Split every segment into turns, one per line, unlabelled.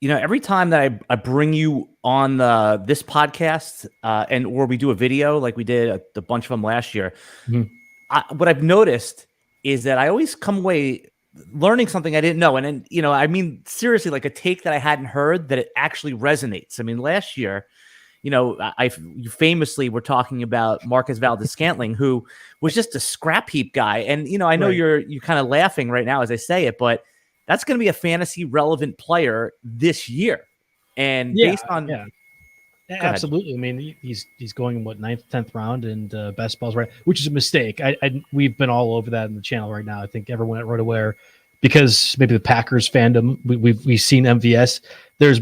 every time that I bring you on this podcast or we do a video like we did a bunch of them last year, what I've noticed is that I always come away learning something I didn't know. And then, I mean, seriously, like a take that I hadn't heard that it actually resonates. I mean, last year, you famously were talking about Marcus Valdis Scantling, who was just a scrap heap guy. And, I know you're kind of laughing right now as I say it, but that's going to be a fantasy relevant player this year. And based on
absolutely. I mean, he's going in 9th, 10th round, and best balls right, which is a mistake. We've been all over that in the channel right now. I think everyone at RotoWire, because maybe the Packers fandom, we've seen MVS. There's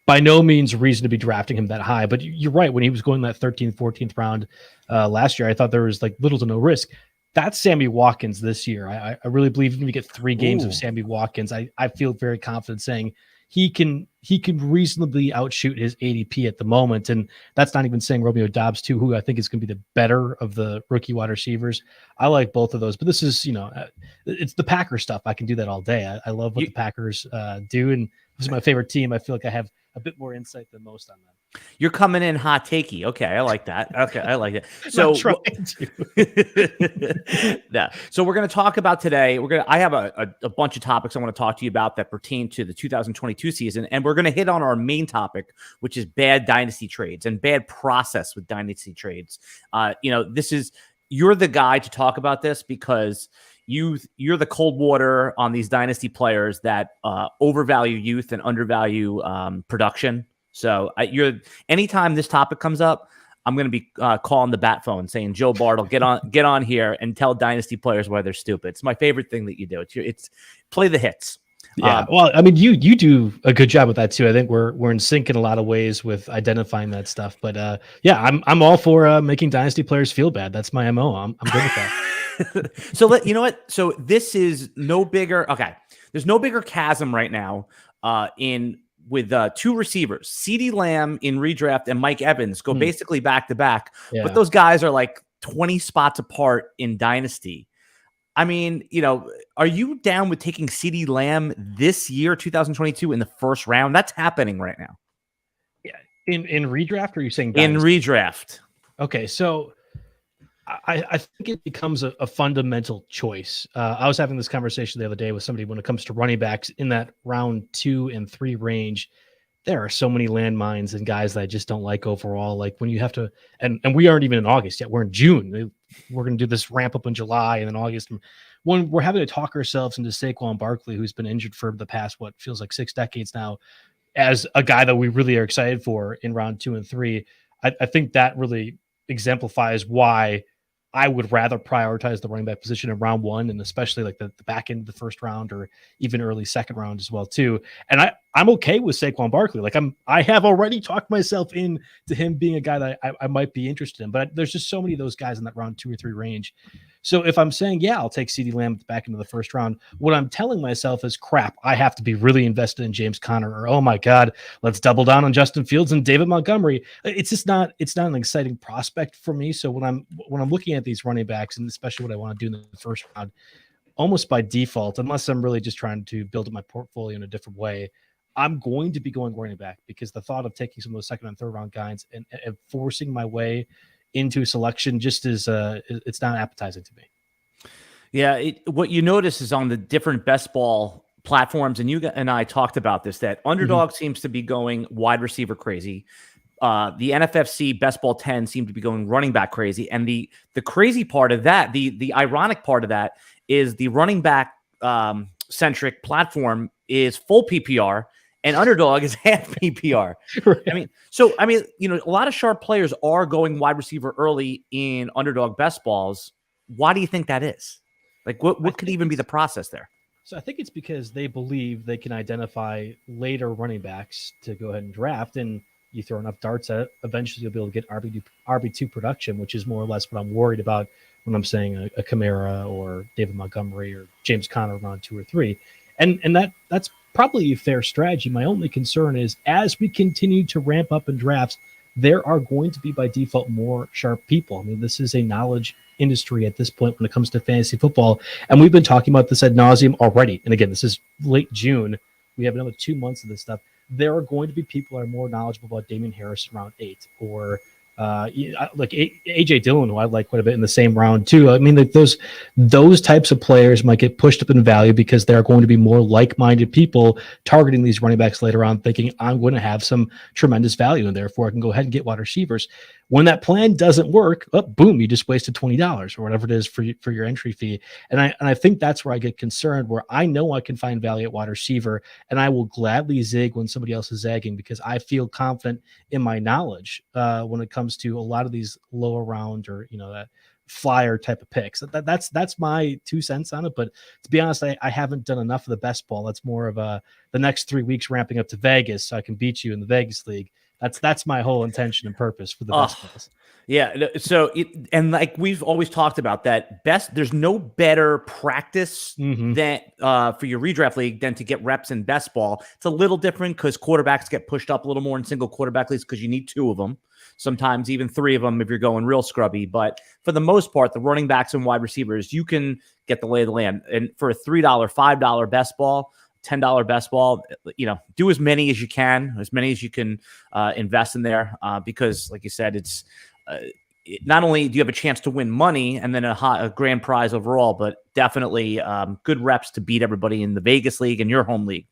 by no means reason to be drafting him that high, but you're right. When he was going that 13th, 14th round last year, I thought there was like little to no risk. That's Sammy Watkins this year. I really believe if we get 3 games of Sammy Watkins, I feel very confident saying he can reasonably outshoot his ADP at the moment. And that's not even saying Romeo Doubs too, who I think is going to be the better of the rookie wide receivers. I like both of those, but this is, it's the Packers stuff. I can do that all day. I love what the Packers do. And this is my favorite team. I feel like I have a bit more insight than most on them.
You're coming in hot takey. Okay, I like that. Okay, I like it. So, So we're going to talk about today. I have a bunch of topics I want to talk to you about that pertain to the 2022 season, and we're going to hit on our main topic, which is bad dynasty trades and bad process with dynasty trades. You're the guy to talk about this because you're the cold water on these dynasty players that overvalue youth and undervalue production. So anytime this topic comes up, I'm going to be calling the bat phone saying, Joe Bartel, get on here and tell dynasty players why they're stupid. It's my favorite thing that you do. It's play the hits.
Yeah. Well, I mean, you do a good job with that too. I think we're in sync in a lot of ways with identifying that stuff. But I'm all for making dynasty players feel bad. That's my MO. I'm good with that.
So you know what? So this is no bigger. Okay. There's no bigger chasm right now with 2 receivers, CeeDee Lamb in redraft and Mike Evans go basically back to back. Yeah. But those guys are like 20 spots apart in dynasty. I mean, are you down with taking CeeDee Lamb this year, 2022, in the first round? That's happening right now.
Yeah. In redraft, or are you saying dynasty?
In redraft?
Okay. So I think it becomes a fundamental choice. I was having this conversation the other day with somebody when it comes to running backs in that round 2 and 3 range. There are so many landmines and guys that I just don't like overall. Like when you have to, and we aren't even in August yet. We're in June. We're going to do this ramp up in July and then August. When we're having to talk ourselves into Saquon Barkley, who's been injured for the past, what feels like 6 decades now, as a guy that we really are excited for in round 2 and 3. I think that really exemplifies why I would rather prioritize the running back position in round 1, and especially like the back end of the first round or even early second round as well too. And I'm okay with Saquon Barkley. Like I have already talked myself into him being a guy that I might be interested in, but there's just so many of those guys in that round 2 or 3 range. So if I'm saying, I'll take CeeDee Lamb at the back end of the first round, what I'm telling myself is crap. I have to be really invested in James Conner, or, oh my God, let's double down on Justin Fields and David Montgomery. It's not an exciting prospect for me. So when I'm looking at these running backs, and especially what I want to do in the first round, almost by default, unless I'm really just trying to build up my portfolio in a different way, I'm going to be going running back, because the thought of taking some of those second and third round guys and forcing my way into selection just is it's not appetizing to me.
Yeah, what you notice is on the different best ball platforms, and you and I talked about this, that Underdog seems to be going wide receiver crazy. The NFFC Best Ball 10 seem to be going running back crazy. And the crazy part of that, the ironic part of that, is the running back centric platform is full PPR and Underdog is half PPR. Right. I mean, a lot of sharp players are going wide receiver early in Underdog best balls. Why do you think that is? Like, what could even be the process there?
So I think it's because they believe they can identify later running backs to go ahead and draft, and you throw enough darts at it, eventually you'll be able to get RB2 production, which is more or less what I'm worried about when I'm saying a Kamara or David Montgomery or James Conner around 2 or 3. And that's probably a fair strategy. My only concern is, as we continue to ramp up in drafts, there are going to be by default more sharp people. I mean, this is a knowledge industry at this point when it comes to fantasy football. And we've been talking about this ad nauseum already. And again, this is late June. We have another 2 months of this stuff. there are going to be people that are more knowledgeable about Damian Harris in round 8, or like AJ Dillon, who I like quite a bit in the same round too. I mean, like those types of players might get pushed up in value because there are going to be more like-minded people targeting these running backs later on, thinking I'm going to have some tremendous value, and therefore I can go ahead and get wide receivers. When that plan doesn't work, boom, you just wasted $20 or whatever it is for your entry fee. And I think that's where I get concerned, where I know I can find value at wide receiver, and I will gladly zig when somebody else is zagging because I feel confident in my knowledge when it comes to a lot of these lower round or that flyer type of picks. That's my 2 cents on it. But to be honest, I haven't done enough of the best ball. That's more of the next 3 weeks ramping up to Vegas so I can beat you in the Vegas league. That's my whole intention and purpose for the best balls.
Yeah. So, and like we've always talked about that there's no better practice than for your redraft league than to get reps in best ball. It's a little different because quarterbacks get pushed up a little more in single quarterback leagues because you need 2 of them, sometimes even 3 of them if you're going real scrubby. But for the most part, the running backs and wide receivers, you can get the lay of the land. And for a $3, $5 best ball, $10 best ball, do as many as you can invest in there because, like you said, it's not only do you have a chance to win money and then a grand prize overall, but definitely good reps to beat everybody in the Vegas league and your home league.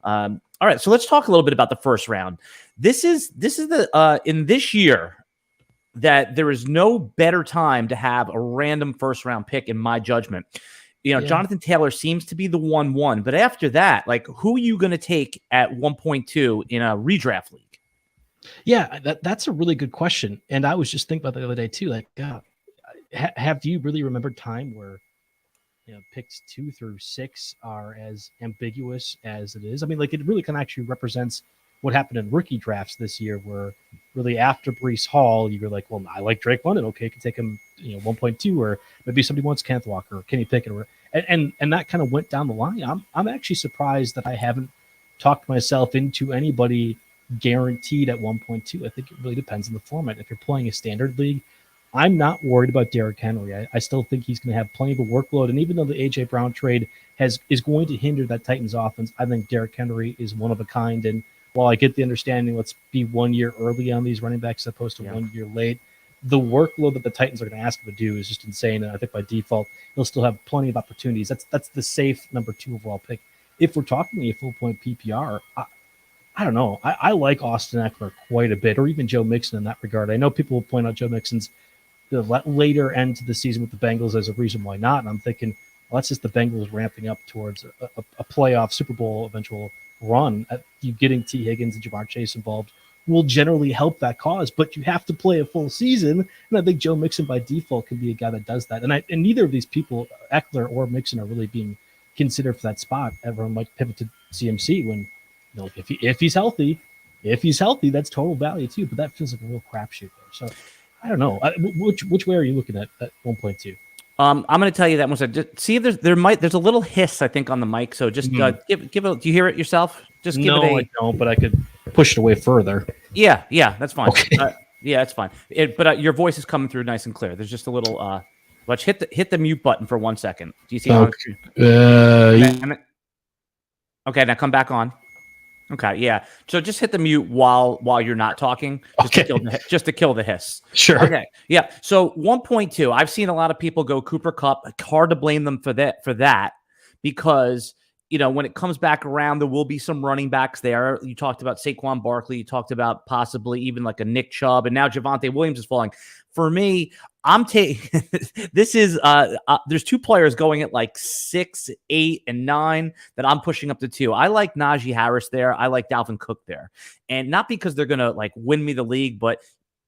All right, so let's talk a little bit about the first round. This is the in this year that there is no better time to have a random first round pick in my judgment. Jonathan Taylor seems to be the 1-1, but after that, like, who are you going to take at 1.2 in a redraft league?
Yeah, that's a really good question. And I was just thinking about that the other day too. Like, God, have you really remembered time where picks 2 through 6 are as ambiguous as it is? I mean, like, it really kind of actually represents what happened in rookie drafts this year, where really after Breece Hall, you were like, well, I like Drake London. Okay, I can take him, 1.2, or maybe somebody wants Kenneth Walker or Kenny Pickett, and that kind of went down the line. I'm actually surprised that I haven't talked myself into anybody guaranteed at 1.2. I think it really depends on the format. If you're playing a standard league, I'm not worried about Derrick Henry. I still think he's going to have plenty of a workload. And even though the A.J. Brown trade is going to hinder that Titans offense, I think Derrick Henry is one of a kind. And while I get the understanding, let's be 1 year early on these running backs as opposed to 1 year late, the workload that the Titans are going to ask him to do is just insane. And I think by default, he'll still have plenty of opportunities. That's the safe number 2 overall pick. If we're talking a full point PPR, I don't know. I like Austin Eckler quite a bit, or even Joe Mixon in that regard. I know people will point out Joe Mixon's the later end to the season with the Bengals as a reason why not. And I'm thinking, well, that's just the Bengals ramping up towards a playoff Super Bowl eventual run. You getting T. Higgins and Jamar Chase involved will generally help that cause, but you have to play a full season. And I think Joe Mixon by default can be a guy that does that. And neither of these people, Eckler or Mixon, are really being considered for that spot. Everyone might pivot to CMC when, if he's healthy, that's total value too. But that feels like a real crapshoot there. So I don't know. Which way are you looking at 1.2?
I'm going to tell you that once. See if there's a little hiss, I think, on the mic. So just give it. Do you hear it yourself? Just give it.
I don't, but I could push it away further.
Yeah, that's fine.
Okay.
That's fine. But your voice is coming through nice and clear. There's just a little. Let's hit the mute button for 1 second. Do you see? Okay, now come back on. Okay, yeah. So just hit the mute while you're not talking, just to kill the hiss.
Sure.
Okay. Yeah. So 1.2. I've seen a lot of people go Cooper Kupp. Hard to blame them for that because when it comes back around, there will be some running backs there. You talked about Saquon Barkley. You talked about possibly even like a Nick Chubb, and now Javante Williams is falling. For me, I'm taking this is there's 2 players going at like 6, 8, and 9 that I'm pushing up to 2. I like Najee Harris there. I like Dalvin Cook there, and not because they're gonna like win me the league, but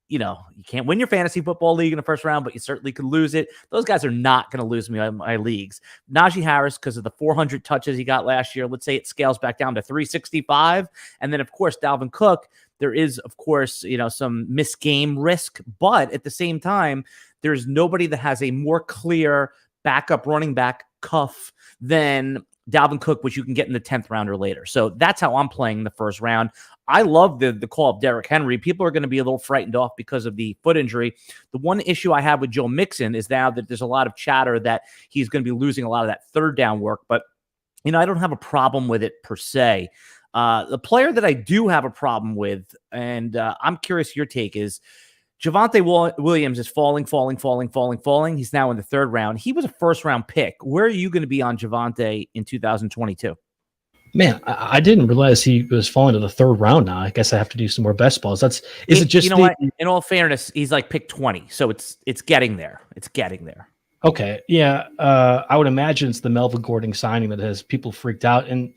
you can't win your fantasy football league in the first round, but you certainly could lose it. Those guys are not going to lose me in my leagues. Najee Harris, because of the 400 touches he got last year, let's say it scales back down to 365. And then, of course, Dalvin Cook, there is, of course, some missed game risk. But at the same time, there's nobody that has a more clear backup running back cuff than Dalvin Cook, which you can get in the 10th round or later. So that's how I'm playing the first round. I love the call of Derrick Henry. People are going to be a little frightened off because of the foot injury. The one issue I have with Joe Mixon is now that there's a lot of chatter that he's going to be losing a lot of that third down work. But, I don't have a problem with it per se. The player that I do have a problem with, and I'm curious your take, is Javonte Williams is falling. He's now in the third round. He was a first-round pick. Where are you going to be on Javonte in 2022?
Man, I didn't realize he was falling to the third round now. I guess I have to do some more best balls.
What? In all fairness, he's like pick 20, so it's getting there. It's getting there.
Okay, yeah. I would imagine it's the Melvin Gordon signing that has people freaked out and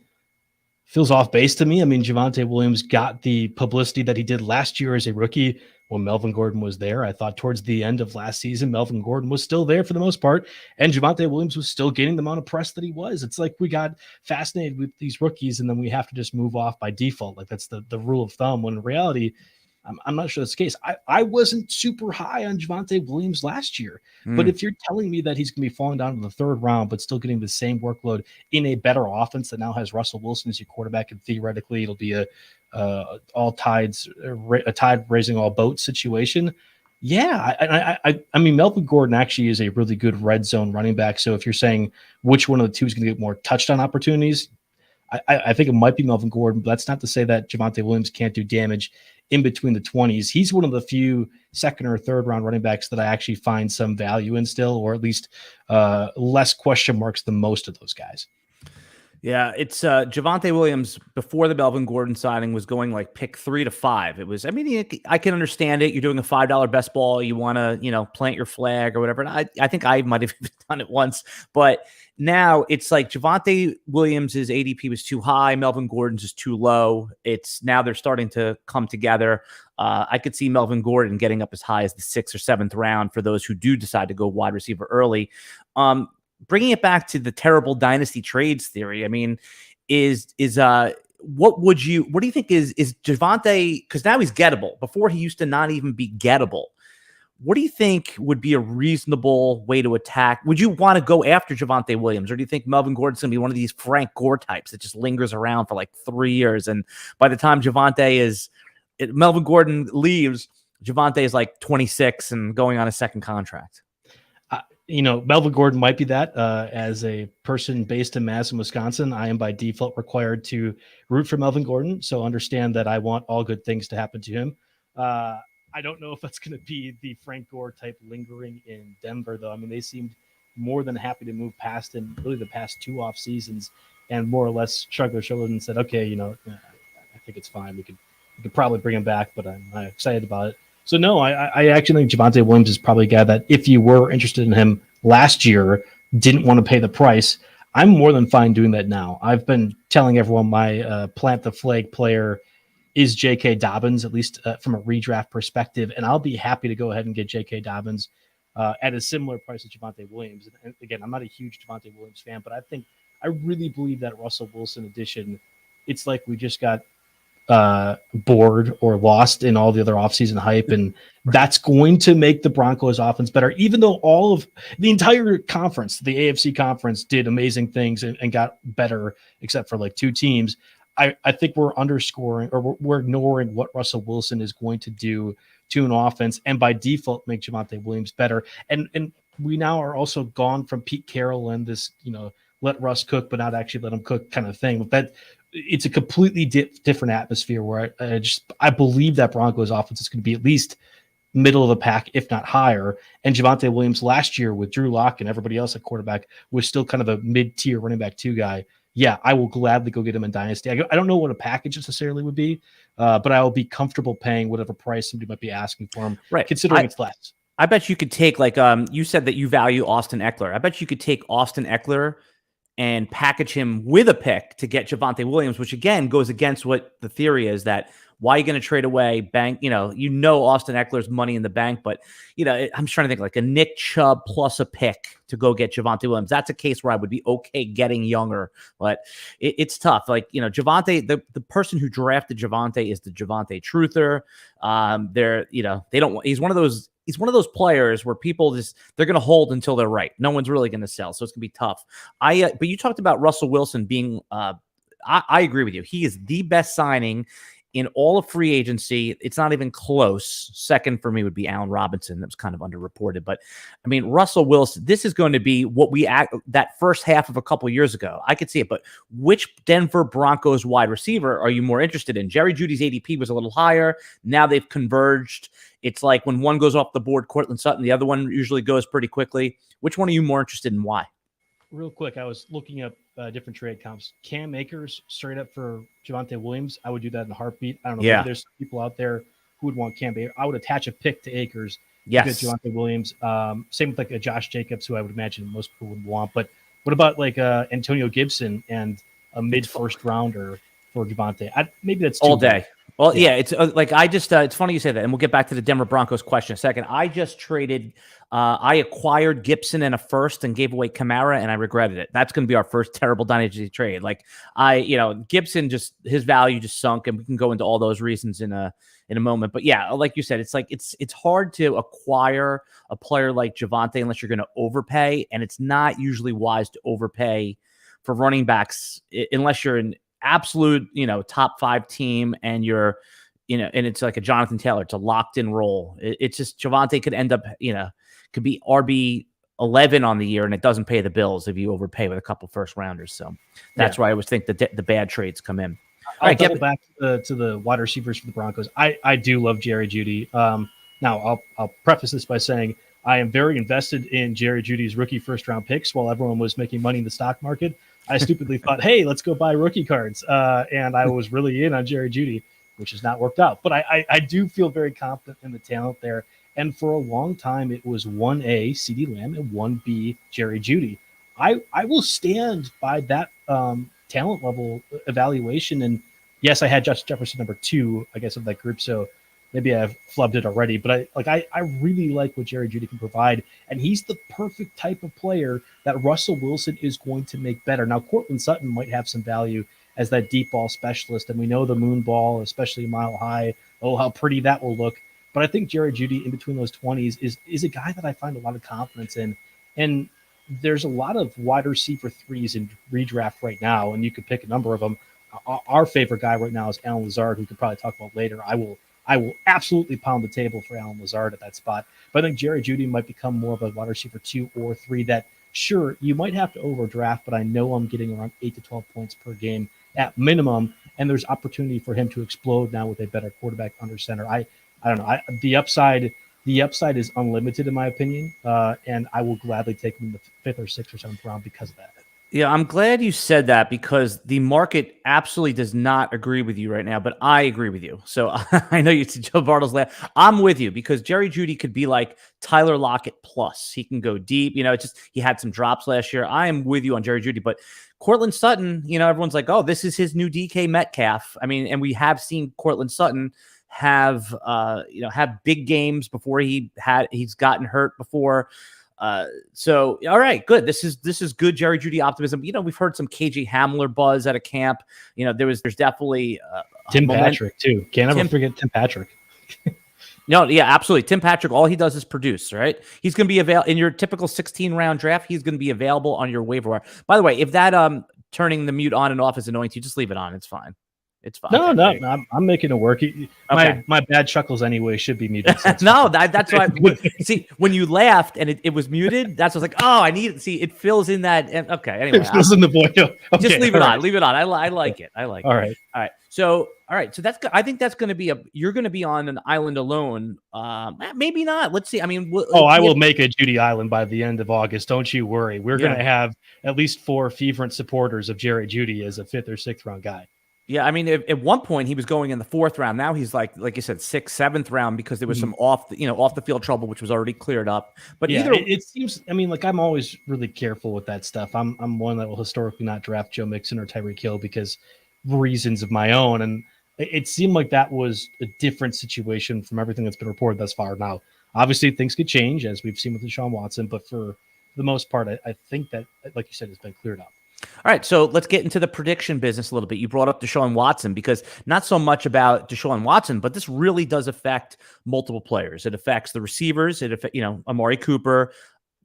feels off base to me. I mean, Javonte Williams got the publicity that he did last year as a rookie when Melvin Gordon was there. I thought towards the end of last season, Melvin Gordon was still there for the most part, and Javonte Williams was still getting the amount of press that he was. It's like we got fascinated with these rookies, and then we have to just move off by default. Like that's the rule of thumb, when in reality, I'm not sure that's the case. I wasn't super high on Javonte Williams last year, but if you're telling me that he's going to be falling down to the third round, but still getting the same workload in a better offense that now has Russell Wilson as your quarterback, and theoretically it'll be a tide raising all boats situation. Yeah, I mean, Melvin Gordon actually is a really good red zone running back. So if you're saying which one of the two is going to get more touchdown opportunities, I think it might be Melvin Gordon, but that's not to say that Javonte Williams can't do damage in between the 20s. He's one of the few second or third round running backs that I actually find some value in still, or at least less question marks than most of those guys.
Yeah, it's Javonte Williams before the Melvin Gordon signing was going like pick 3 to 5. It was, I mean, I can understand it. You're doing a $5 best ball. You want to, plant your flag or whatever. And I think I might have done it once, but now it's like Javonte Williams' ADP was too high. Melvin Gordon's is too low. It's now they're starting to come together. I could see Melvin Gordon getting up as high as the 6th or 7th round for those who do decide to go wide receiver early. Bringing it back to the terrible dynasty trades theory, I mean, what do you think is Javonte? Because now he's gettable. Before he used to not even be gettable. What do you think would be a reasonable way to attack? Would you want to go after Javonte Williams, or do you think Melvin Gordon's going to be one of these Frank Gore types that just lingers around for like 3 years, and by the time Melvin Gordon leaves, Javonte is like 26 and going on a second contract?
Melvin Gordon might be that. As a person based in Madison, Wisconsin, I am by default required to root for Melvin Gordon. So understand that I want all good things to happen to him. I don't know if that's going to be the Frank Gore type lingering in Denver, though. I mean, they seemed more than happy to move past him really the past 2 off seasons and more or less shrugged their shoulders and said, okay, I think it's fine. We could probably bring him back, but I'm not excited about it. So no, I actually think Javonte Williams is probably a guy that if you were interested in him last year, didn't want to pay the price, I'm more than fine doing that now. I've been telling everyone my plant the flag player is J.K. Dobbins, at least from a redraft perspective, and I'll be happy to go ahead and get J.K. Dobbins at a similar price to Javonte Williams. And again, I'm not a huge Javonte Williams fan, but I really believe that Russell Wilson edition, it's like we just got bored or lost in all the other offseason hype, and that's going to make the Broncos offense better, even though all of the entire conference, the AFC conference, did amazing things and got better except for like 2 teams. I think we're underscoring, or we're ignoring what Russell Wilson is going to do to an offense, and by default make Javonte Williams better. And we now are also gone from Pete Carroll and this, let Russ cook, but not actually let him cook kind of thing. But that it's a completely different atmosphere where I believe that Broncos offense is going to be at least middle of the pack, if not higher. And Javonte Williams last year with Drew Lock and everybody else at quarterback was still kind of a mid-tier running back 2 guy. Yeah, I will gladly go get him in Dynasty. I don't know what a package necessarily would be, but I will be comfortable paying whatever price somebody might be asking for him, right, considering it's less.
I bet you could take, like, you said that you value Austin Eckler. I bet you could take Austin Eckler and package him with a pick to get Javonte Williams, which again goes against what the theory is, that why are you going to trade away bank? Austin Eckler's money in the bank, but I'm trying to think like a Nick Chubb plus a pick to go get Javonte Williams. That's a case where I would be okay getting younger, but it's tough. Like, Javonte, the person who drafted Javonte is the Javonte truther. He's one of those players where people they're going to hold until they're right. No one's really going to sell. So it's going to be tough. But you talked about Russell Wilson being, I agree with you. He is the best signing in all of free agency, it's not even close. Second for me would be Allen Robinson. That was kind of underreported. But, I mean, Russell Wilson, this is going to be what that first half of a couple years ago. I could see it. But which Denver Broncos wide receiver are you more interested in? Jerry Judy's ADP was a little higher. Now they've converged. It's like when one goes off the board, Cortland Sutton, the other one usually goes pretty quickly. Which one are you more interested in? Why?
Real quick, I was looking up different trade comps. Cam Akers straight up for Javante Williams. I would do that in a heartbeat. I don't know.
Yeah.
Maybe there's people out there who would want Cam Akers. I would attach a pick to Akers.
Yes.
To get Javante Williams. Same with like a Josh Jacobs, who I would imagine most people would want. But what about like Antonio Gibson and a mid-first rounder for Javante? Maybe that's
all day. Well, yeah, it's like it's funny you say that, and we'll get back to the Denver Broncos question in a second. I just traded, I acquired Gibson and a first and gave away Kamara, and I regretted it. That's going to be our first terrible dynasty trade. Like Gibson his value just sunk, and we can go into all those reasons in a moment. But yeah, like you said, it's like it's hard to acquire a player like Javante unless you're going to overpay, and it's not usually wise to overpay for running backs unless you're an absolute, top 5 team and you're, and it's like a Jonathan Taylor. It's a locked in role. It's just Javante could end up, could be RB 11 on the year and it doesn't pay the bills if you overpay with a couple first rounders. So that's why I always think the bad trades come in.
All right, get back to the wide receivers for the Broncos. I do love Jerry Judy. Now I'll preface this by saying I am very invested in Jerry Judy's rookie first round picks while everyone was making money in the stock market. I stupidly thought, hey, let's go buy rookie cards. And I was really in on Jerry Judy, which has not worked out. But I do feel very confident in the talent there. And for a long time, it was 1A, CeeDee Lamb, and 1B, Jerry Judy. I will stand by that talent level evaluation. And yes, I had Justin Jefferson number 2, I guess, of that group. So maybe I've flubbed it already, but I really like what Jerry Judy can provide, and he's the perfect type of player that Russell Wilson is going to make better. Now, Cortland Sutton might have some value as that deep ball specialist, and we know the moon ball, especially mile high, how pretty that will look. But I think Jerry Judy in between those 20s is a guy that I find a lot of confidence in, and there's a lot of wide receiver 3s in redraft right now, and you could pick a number of them. Our favorite guy right now is Allen Lazard, who we could probably talk about later. I will absolutely pound the table for Allen Lazard at that spot. But I think Jerry Judy might become more of a wide receiver 2 or 3 that, sure, you might have to overdraft, but I know I'm getting around 8 to 12 points per game at minimum, and there's opportunity for him to explode now with a better quarterback under center. I don't know. The upside is unlimited in my opinion, and I will gladly take him in the 5th or 6th or 7th round because of that.
Yeah, I'm glad you said that because the market absolutely does not agree with you right now, but I agree with you. So I know you said Joe Bartel's laugh. I'm with you because Jerry Judy could be like Tyler Lockett plus. He can go deep. He had some drops last year. I am with you on Jerry Judy, but Cortland Sutton, everyone's like, oh, this is his new DK Metcalf. I mean, and we have seen Cortland Sutton have big games before he's gotten hurt before. So all right, good. This is good Jerry Judy optimism. We've heard some KJ Hamler buzz at a camp. There's definitely
Tim Patrick too. Can't ever forget Tim Patrick.
No, yeah, absolutely. Tim Patrick, all he does is produce, right? He's going to be available in your typical 16-round draft. He's going to be available on your waiver wire. By the way, if that turning the mute on and off is annoying to you, just leave it on. It's fine. It's fine.
No, I'm making it work. My bad chuckles anyway should be muted.
No, that's why. See, when you laughed and it was muted, that's what I was like, oh, I need it. See, it fills in that. Okay, anyway.
It fills in the void. Okay,
just leave it on. Leave it on. I like it.
All
right. So that's. I think that's going to be you're going to be on an island alone. Maybe not. Let's see. I mean,
I will make a Judy Island by the end of August. Don't you worry. We're going to have at least 4 fervent supporters of Jerry Judy as a 5th or 6th round guy.
Yeah, I mean, at one point he was going in the 4th round. Now he's like you said, 6th, 7th round because there was some off the field trouble, which was already cleared up. But
it seems. I mean, I'm always really careful with that stuff. I'm one that will historically not draft Joe Mixon or Tyreek Hill because reasons of my own. And it seemed like that was a different situation from everything that's been reported thus far. Now, obviously, things could change as we've seen with Deshaun Watson, but for the most part, I think that, like you said, it's been cleared up.
All right, so let's get into the prediction business a little bit. You brought up Deshaun Watson because not so much about Deshaun Watson, but this really does affect multiple players. It affects the receivers. It affects, Amari Cooper,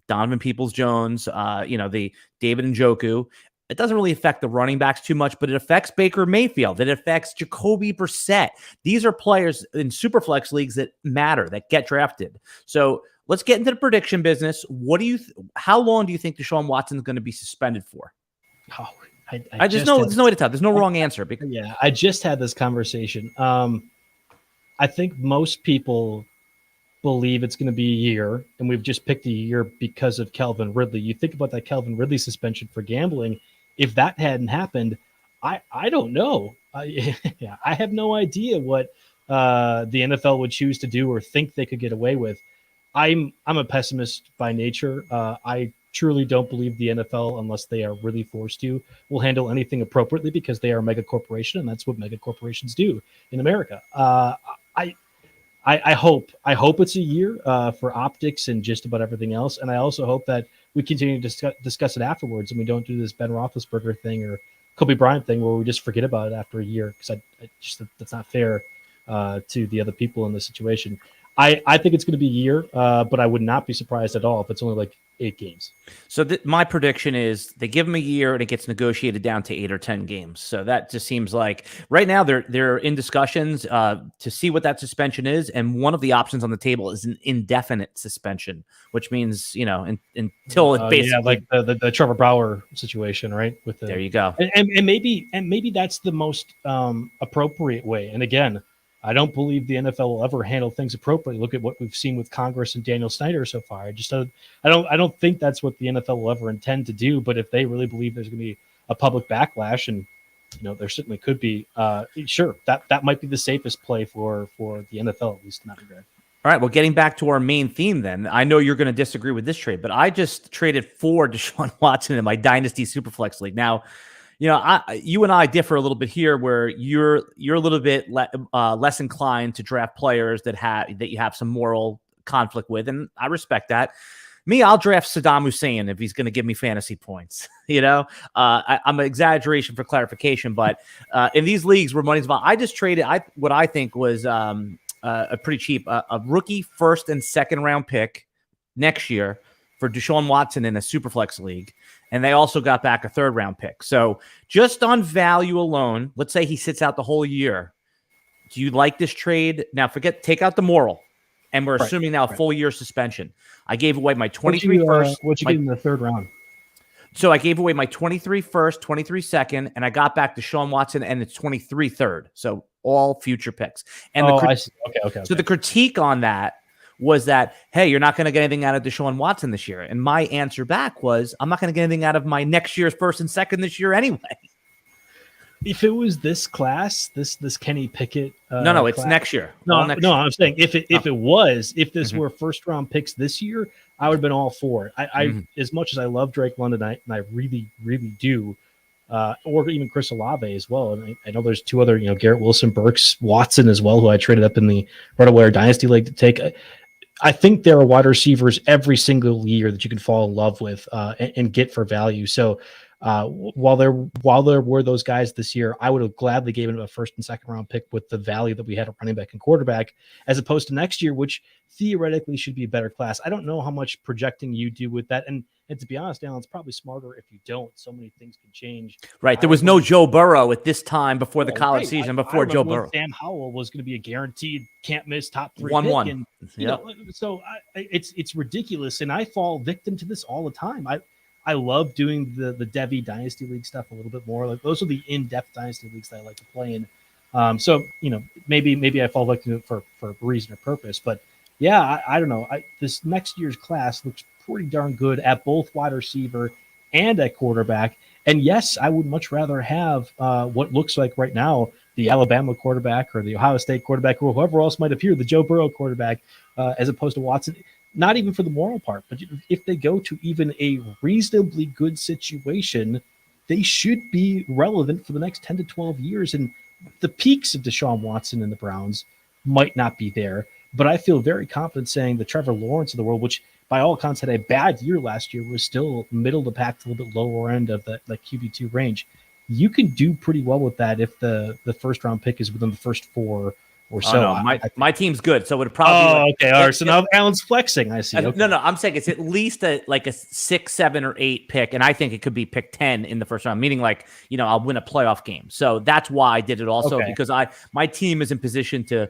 Donovan Peoples-Jones, the David Njoku. it doesn't really affect the running backs too much, but it affects Baker Mayfield. It affects Jacoby Brissett. These are players in Superflex leagues that matter, that get drafted. So let's get into the prediction business. How long do you think Deshaun Watson is going to be suspended for?
Oh,
there's no way to tell. There's no wrong answer.
Yeah, I just had this conversation. I think most people believe it's going to be a year, and we've just picked a year because of Calvin Ridley. You think about that Calvin Ridley suspension for gambling. If that hadn't happened, I don't know. I have no idea what the NFL would choose to do or think they could get away with. I'm a pessimist by nature. I truly don't believe the NFL, unless they are really forced to, will handle anything appropriately because they are a mega corporation, and that's what mega corporations do in America. I hope it's a year for optics and just about everything else, and I also hope that we continue to discuss it afterwards, and we don't do this Ben Roethlisberger thing or Kobe Bryant thing where we just forget about it after a year, because I just that's not fair to the other people in this situation. I think it's going to be a year, but I would not be surprised at all if it's only like 8 games.
So my prediction is they give him a year and it gets negotiated down to 8 or 10 games. So that just seems like right now they're in discussions to see what that suspension is. And one of the options on the table is an indefinite suspension, which means, until it basically
like the Trevor Bauer situation, right?
There you go.
And maybe that's the most appropriate way. And again, I don't believe the NFL will ever handle things appropriately. Look at what we've seen with Congress and Daniel Snyder so far. I don't think that's what the NFL will ever intend to do. But if they really believe there's going to be a public backlash, and there certainly could be, sure, that might be the safest play for the NFL, at least in that regard.
All right, well, getting back to our main theme then, I know you're going to disagree with this trade, but I just traded for Deshaun Watson in my Dynasty Superflex League. Now, you and I differ a little bit here, where you're a little bit less inclined to draft players that you have some moral conflict with, and I respect that. Me, I'll draft Saddam Hussein if he's going to give me fantasy points. I'm an exaggeration for clarification, but in these leagues where money's involved, I just traded what I think was a pretty cheap a rookie first and second round pick next year for Deshaun Watson in a Superflex league. And they also got back a third round pick. So just on value alone, let's say he sits out the whole year. Do you like this trade? Now take out the moral. And we're assuming now a full year suspension. I gave away my 23 first.
What'd you get in the third round?
So I gave away my 23 first, 23 second, and I got back Deshaun Watson and it's 23 third. So all future picks. And
I see. Okay.
So the critique on that was that, hey, you're not going to get anything out of Deshaun Watson this year. And my answer back was, I'm not going to get anything out of my next year's first and second this year anyway.
If it was this class, this Kenny Pickett,
no, it's next year.
No, I'm saying if this were first round picks this year, I would have been all for it. I as much as I love Drake London, and I really, really do, or even Chris Olave as well. And I know there's 2 other, Garrett Wilson, Burks, Watson as well, who I traded up in the RotoWire Dynasty League to take. I think there are wide receivers every single year that you can fall in love with and get for value. So while there were those guys this year, I would have gladly given him a first and second round pick with the value that we had at running back and quarterback, as opposed to next year, which theoretically should be a better class. I don't know how much projecting you do with that. And to be honest, Alan, it's probably smarter if you don't. So many things can change.
Right. There was no Joe Burrow at this time before the college season, before Joe Burrow.
Sam Howell was going to be a guaranteed can't miss top 3
1-1.
pick. And, so it's ridiculous. And I fall victim to this all the time. I love doing the Devi Dynasty League stuff a little bit more. Like those are the in-depth Dynasty Leagues that I like to play in. So, maybe I fall victim to it for a reason or purpose. But yeah, I don't know. This next year's class looks pretty darn good at both wide receiver and at quarterback. And yes, I would much rather have what looks like right now the Alabama quarterback or the Ohio State quarterback or whoever else might appear, the Joe Burrow quarterback, as opposed to Watson. Not even for the moral part, but if they go to even a reasonably good situation, they should be relevant for the next 10 to 12 years. And the peaks of Deshaun Watson and the Browns might not be there, but I feel very confident saying the Trevor Lawrence of the world, which by all accounts had a bad year last year, was still middle of the pack to a little bit lower end of the QB2 range. You can do pretty well with that if the first round pick is within the first 4 or so.
Oh, no, my team's good, so it would probably.
Okay. All right. So now Alan's flexing. I see. Okay.
No, I'm saying it's at least a 6, 7, or 8 pick, and I think it could be pick 10 in the first round. Meaning, I'll win a playoff game. So that's why I did it also because my team is in position to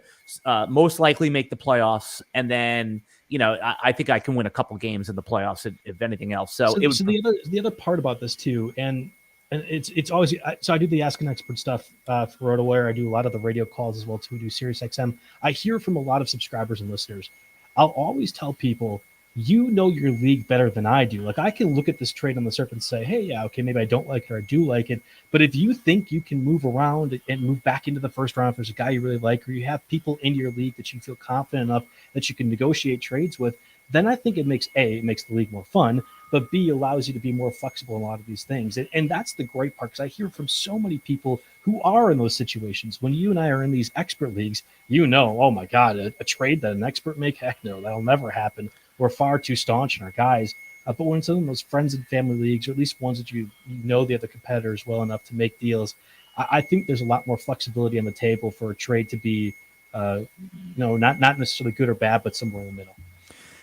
most likely make the playoffs, and then I think I can win a couple games in the playoffs if anything else. So
the other part about this too, and it's always so I do the Ask an Expert stuff for RotoWire. I do a lot of the radio calls as well too. We do Sirius XM. I hear from a lot of subscribers and listeners. I'll always tell people, you know your league better than I do. Like I can look at this trade on the surface and say, hey, yeah, okay, maybe I don't like it or I do like it. But if you think you can move around and move back into the first round, if there's a guy you really like, or you have people in your league that you feel confident enough that you can negotiate trades with, then I think it makes the league more fun, but B, allows you to be more flexible in a lot of these things. And that's the great part, because I hear from so many people who are in those situations. When you and I are in these expert leagues, oh my God, a trade that an expert make? Heck no, that'll never happen. We're far too staunch in our guys. But when it's in those friends and family leagues, or at least ones that you know the other competitors well enough to make deals, I think there's a lot more flexibility on the table for a trade to be, not necessarily good or bad, but somewhere in the middle.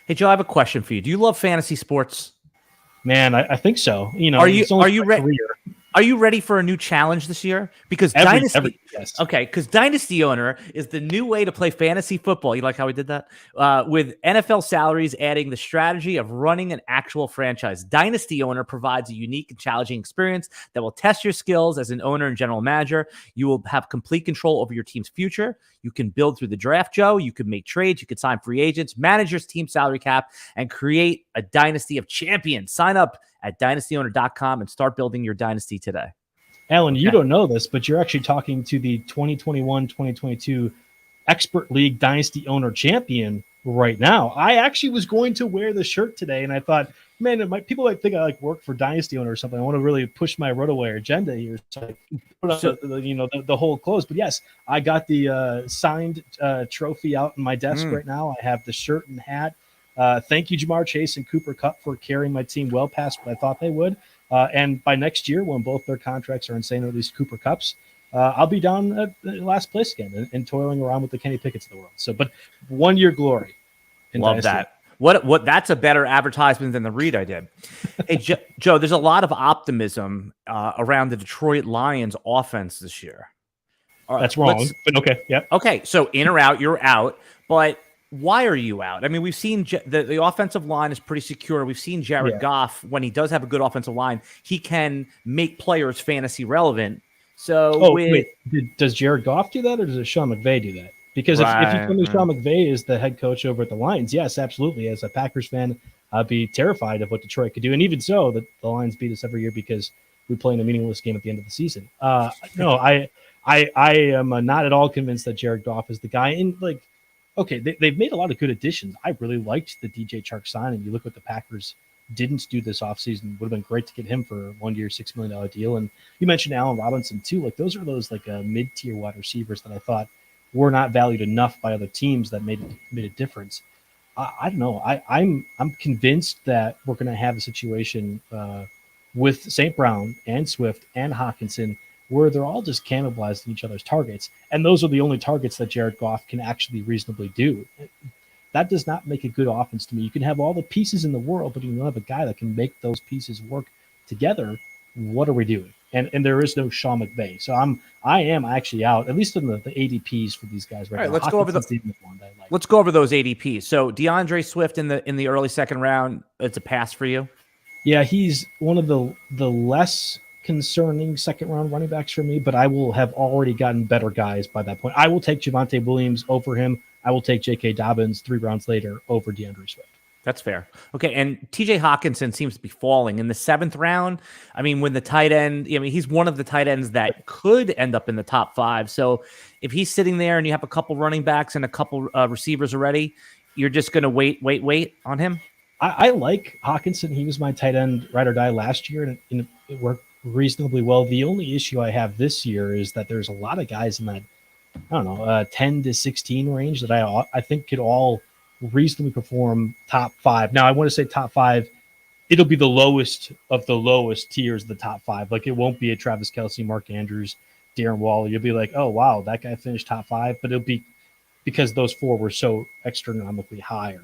Hey, Joe, I have a question for you. Do you love fantasy sports?
Man, I think so.
Are you ready? Are you ready for a new challenge this year? Because Dynasty,
yes.
Okay, because Dynasty Owner is the new way to play fantasy football. You like how we did that? With NFL salaries adding the strategy of running an actual franchise. Dynasty Owner provides a unique and challenging experience that will test your skills as an owner and general manager. You will have complete control over your team's future. You can build through the draft, Joe. You can make trades. You can sign free agents, manage your team salary cap, and create a dynasty of champions. Sign up at dynastyowner.com and start building your dynasty today.
Alan, you don't know this, but you're actually talking to the 2021-2022 Expert League Dynasty Owner Champion right now. I actually was going to wear the shirt today, and I thought, man, people might think I work for Dynasty Owner or something. I want to really push my RotoWire agenda here. So I put up the whole clothes. But yes, I got the signed trophy out on my desk right now. I have the shirt and hat. Thank you, Jamar Chase and Cooper Kupp, for carrying my team well past what I thought they would. And by next year, when both their contracts are insane, or at least Cooper Kupp's, I'll be down at last place again and toiling around with the Kenny Pickett's of the world. So, but 1 year glory.
Love that. What? That's a better advertisement than the read I did. Hey, Joe, there's a lot of optimism around the Detroit Lions offense this year.
That's wrong, but okay. Yep.
Okay, so in or out, you're out, but why are you out? I mean, we've seen the offensive line is pretty secure. We've seen Jared Goff, when he does have a good offensive line, he can make players fantasy relevant. So,
does Jared Goff do that, or does Sean McVay do that? Because if you tell me Sean McVay is the head coach over at the Lions, yes, absolutely. As a Packers fan, I'd be terrified of what Detroit could do. And even so, the Lions beat us every year because we play in a meaningless game at the end of the season. No, I am not at all convinced that Jared Goff is the guy. And they've made a lot of good additions. I really liked the DJ Chark signing. You look what the Packers didn't do this offseason. Would have been great to get him for a 1 year, $6 million deal. And you mentioned Allen Robinson too. Those are mid-tier wide receivers that I thought were not valued enough by other teams that made a difference. I don't know. I'm convinced that we're going to have a situation with St. Brown and Swift and Hawkinson where they're all just cannibalizing each other's targets. And those are the only targets that Jared Goff can actually reasonably do. That does not make a good offense to me. You can have all the pieces in the world, but you don't have a guy that can make those pieces work together. What are we doing? And there is no Sean McVay. So I am actually out, at least in the ADPs for these guys right now.
Let's go over let's go over those ADPs. So DeAndre Swift in the early second round, it's a pass for you?
Yeah, he's one of the less concerning second round running backs for me, but I will have already gotten better guys by that point. I will take Javante Williams over him. I will take J.K. Dobbins 3 rounds later over DeAndre Swift.
That's fair. Okay, and TJ Hawkinson seems to be falling in the 7th round. I mean, when the tight end, he's one of the tight ends that could end up in the top 5. So if he's sitting there and you have a couple running backs and a couple receivers already, you're just going to wait on him?
I like Hawkinson. He was my tight end ride or die last year, and it worked reasonably well. The only issue I have this year is that there's a lot of guys in that, 10 to 16 range that I think could all reasonably perform top 5. Now, I want to say top 5, it'll be the lowest of the lowest tiers of the top 5. It won't be a Travis Kelce, Mark Andrews, Darren Waller. You'll be like, oh, wow, that guy finished top 5, but it'll be because those 4 were so astronomically higher.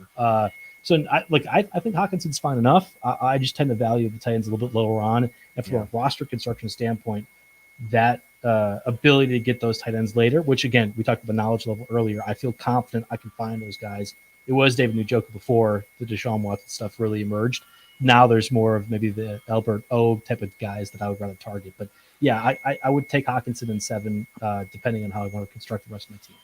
So I think Hawkinson's fine enough. I just tend to value the Titans a little bit lower on. And from a roster construction standpoint, that ability to get those tight ends later, which again, we talked about knowledge level earlier, I feel confident I can find those guys. It was David Njoku before the Deshaun Watson stuff really emerged. Now there's more of maybe the Albert O type of guys that I would rather target. But yeah, I would take Hawkinson in 7, depending on how I want to construct the rest of my team.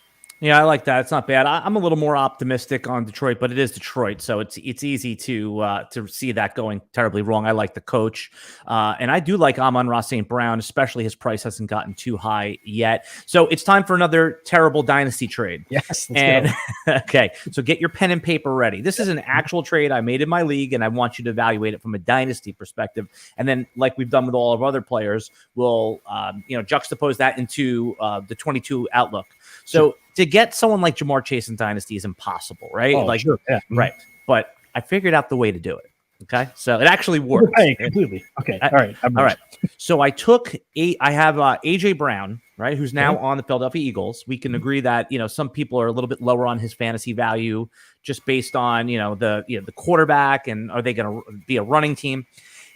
Yeah, I like that. It's not bad. I'm a little more optimistic on Detroit, but it is Detroit, so it's easy to see that going terribly wrong. I like the coach, and I do like Amon-Ra St. Brown, especially his price hasn't gotten too high yet. So it's time for another terrible dynasty trade.
Yes,
let's go. Okay, so get your pen and paper ready. This is an actual trade I made in my league, and I want you to evaluate it from a dynasty perspective. And then, like we've done with all of our other players, we'll juxtapose that into the 22 outlook. So to get someone like Jamar Chase in Dynasty is impossible, right?
Oh, sure. Yeah.
Right. But I figured out the way to do it. Okay. So it actually works.
Right, completely. Okay. All right.
All right. So I have AJ Brown, right, who's now on the Philadelphia Eagles. We can agree that, some people are a little bit lower on his fantasy value just based on, the quarterback and are they going to be a running team?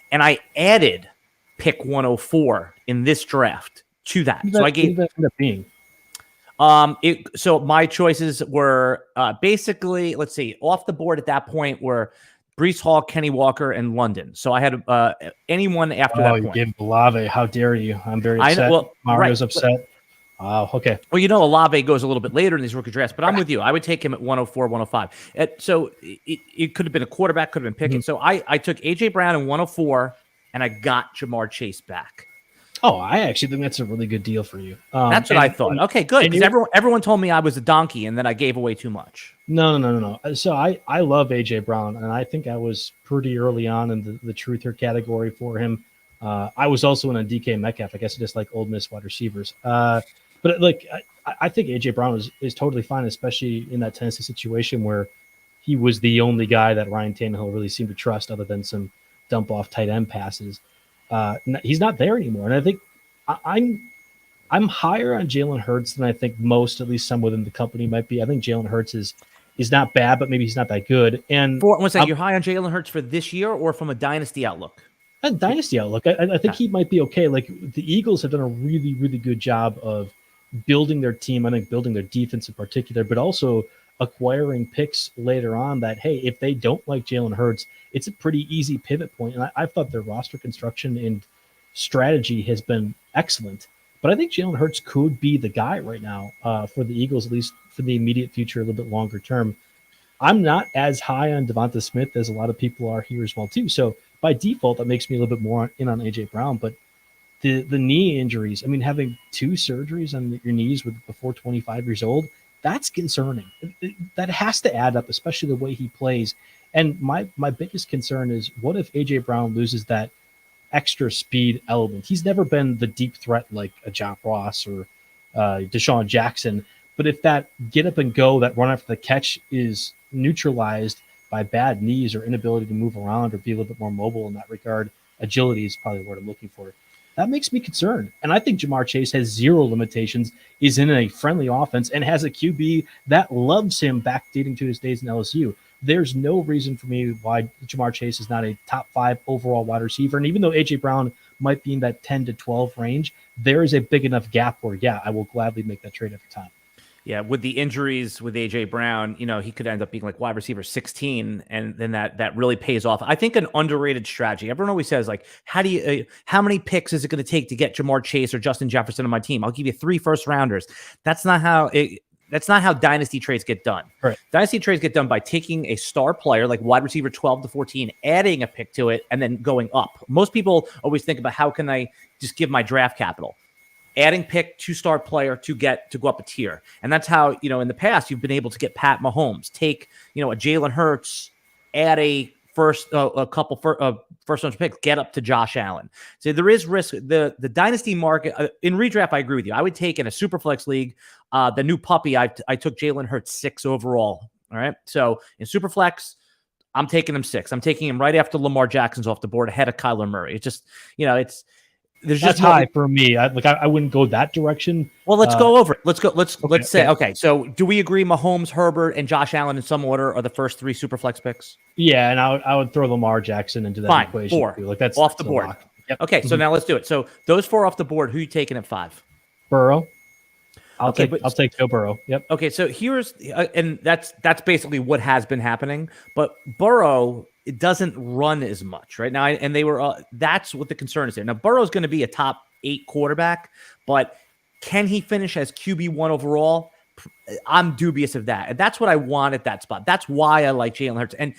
And I added pick 104 in this draft to that. So I gave
that end up being.
So my choices were basically, let's see, off the board at that point were Breece Hall, Kenny Walker, and London. So I had anyone after that point.
You gave Olave. How dare you? I'm very upset. Mario's upset. Wow. Okay.
Well, Olave goes a little bit later in these rookie drafts, but I'm with you. I would take him at 104, 105. So it could have been a quarterback, could have been picking. So I took AJ Brown in 104, and I got Jamar Chase back.
Oh, I actually think that's a really good deal for you.
That's what I thought. Okay, good. Because everyone told me I was a donkey, and then I gave away too much.
No. So I love AJ Brown, and I think I was pretty early on in the truther category for him. I was also in a DK Metcalf. I guess I just like Ole Miss wide receivers. But I think AJ Brown is totally fine, especially in that Tennessee situation where he was the only guy that Ryan Tannehill really seemed to trust, other than some dump off tight end passes. He's not there anymore, and I think I'm higher on Jalen Hurts than I think most, at least some within the company, might be. I think Jalen Hurts is not bad, but maybe he's not that good. And
you're high on Jalen Hurts for this year or from a dynasty outlook?
A dynasty outlook. I think he might be okay. Like, the Eagles have done a really, really good job of building their team. I think building their defense in particular, but also acquiring picks later on that, hey, if they don't like Jalen Hurts, it's a pretty easy pivot point. And I thought their roster construction and strategy has been excellent. But I think Jalen Hurts could be the guy right now for the Eagles, at least for the immediate future, a little bit longer term. I'm not as high on Devonta Smith as a lot of people are here as well, too. So by default, that makes me a little bit more in on A.J. Brown. But the knee injuries, I mean, having 2 surgeries on your knees before 25 years old, that's concerning. That has to add up, especially the way he plays. And my biggest concern is, what if A.J. Brown loses that extra speed element? He's never been the deep threat like a John Ross or Deshaun Jackson. But if that get up and go, that run after the catch is neutralized by bad knees or inability to move around or be a little bit more mobile in that regard, agility is probably what I'm looking for. That makes me concerned. And I think Jamar Chase has 0 limitations, is in a friendly offense, and has a QB that loves him backdating to his days in LSU. There's no reason for me why Jamar Chase is not a top 5 overall wide receiver. And even though A.J. Brown might be in that 10 to 12 range, there is a big enough gap where, yeah, I will gladly make that trade every time.
Yeah, with the injuries with A.J. Brown, he could end up being like wide receiver 16, and then that really pays off. I think an underrated strategy. Everyone always says, like, how many picks is it going to take to get Jamar Chase or Justin Jefferson on my team? I'll give you 3 first-rounders. That's not how dynasty trades get done.
Right.
Dynasty trades get done by taking a star player like wide receiver 12 to 14, adding a pick to it, and then going up. Most people always think about, how can I just give my draft capital? Adding pick, 2-star player to go up a tier. And that's how, in the past, you've been able to get Pat Mahomes. Take, a Jalen Hurts, add a couple first-round picks, get up to Josh Allen. So there is risk. The dynasty market, in redraft, I agree with you. I would take in a Superflex league, the new puppy, I took Jalen Hurts 6 overall. All right. So in Superflex, I'm taking him 6. I'm taking him right after Lamar Jackson's off the board, ahead of Kyler Murray. It's just, there's
That's
just
high for me. I wouldn't go that direction.
Well, let's go over it. Let's say,
okay.
Okay. So do we agree Mahomes, Herbert, and Josh Allen in some order are the first 3 Superflex picks?
Yeah, and I would throw Lamar Jackson into that
Fine,
equation.
4.
Too. Like that's
off the board.
Yep.
Okay, so now let's do it. So those 4 off the board, who are you taking at 5?
Burrow. I'll take Joe Burrow. Yep.
Okay, so here's and that's basically what has been happening. But Burrow, it doesn't run as much right now, and they were. That's what the concern is there. Now Burrow's going to be a top 8 quarterback, but can he finish as QB1 overall? I'm dubious of that, and that's what I want at that spot. That's why I like Jalen Hurts, and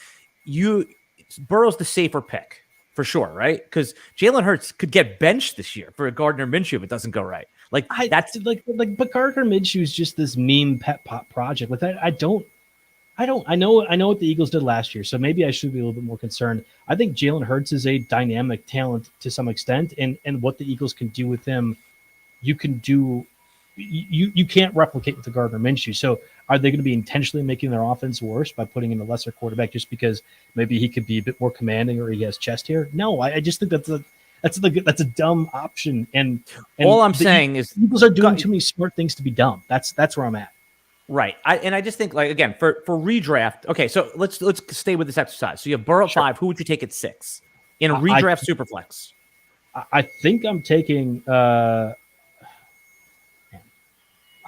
Burrow's the safer pick for sure, right? Because Jalen Hurts could get benched this year for a Gardner Minshew if it doesn't go right. But
Gardner Minshew is just this meme pet pop project. Like I know what the Eagles did last year, so maybe I should be a little bit more concerned. I think Jalen Hurts is a dynamic talent to some extent, and what the Eagles can do with him, you can't replicate with the Gardner Minshew. So are they going to be intentionally making their offense worse by putting in a lesser quarterback just because maybe he could be a bit more commanding or he has chest hair? No, I just think that's a dumb option. And
all I'm saying is
Eagles are doing too many smart things to be dumb. That's where I'm at.
Right. I just think, like, again, for redraft. Okay, so let's stay with this exercise. So you have Burrow at 5. Who would you take at 6 in a redraft Superflex?
I think I'm taking.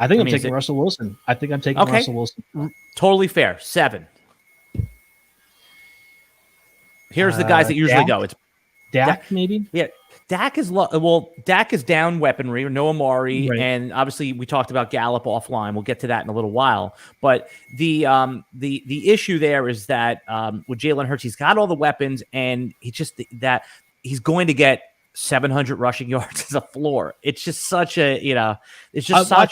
I'm taking Russell Wilson. I think I'm taking Russell Wilson.
Totally fair. 7. Here's the guys that usually go. It's
Dak, maybe.
Yeah. Dak is Dak is down weaponry, no Amari, right. And obviously we talked about Gallup offline. We'll get to that in a little while. But the issue there is that with Jalen Hurts, he's got all the weapons, and he's going to get 700 rushing yards as a floor. It's just such a it's just I'll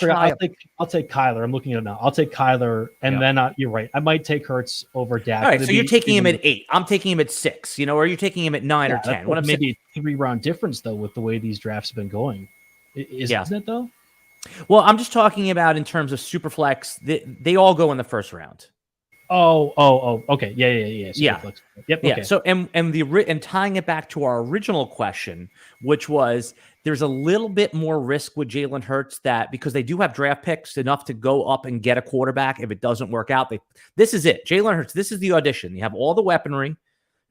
take Kyler. I'm looking at it now. I'll take Kyler, and then you're right. I might take Hurts over Dak.
All right, so you're taking him at 8. I'm taking him at 6. Or you're taking him at 9 or 10.
What maybe a 3-round difference though with the way these drafts have been going. Isn't it though?
Well, I'm just talking about in terms of Superflex. They all go in the first round.
Oh, okay. Yeah.
Superflex.
Yep.
Yeah.
Okay.
So and tying it back to our original question, which was there's a little bit more risk with Jalen Hurts that because they do have draft picks enough to go up and get a quarterback if it doesn't work out. This is it. Jalen Hurts, this is the audition. You have all the weaponry,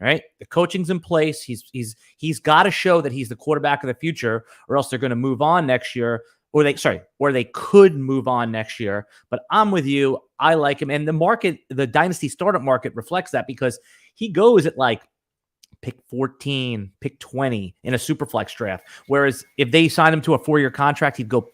right? The coaching's in place. He's got to show that he's the quarterback of the future, or else they're going to move on next year. Or they could move on next year. But I'm with you. I like him. And the Dynasty startup market reflects that because he goes at like pick 14, pick 20 in a Superflex draft. Whereas if they sign him to a 4-year contract, he'd go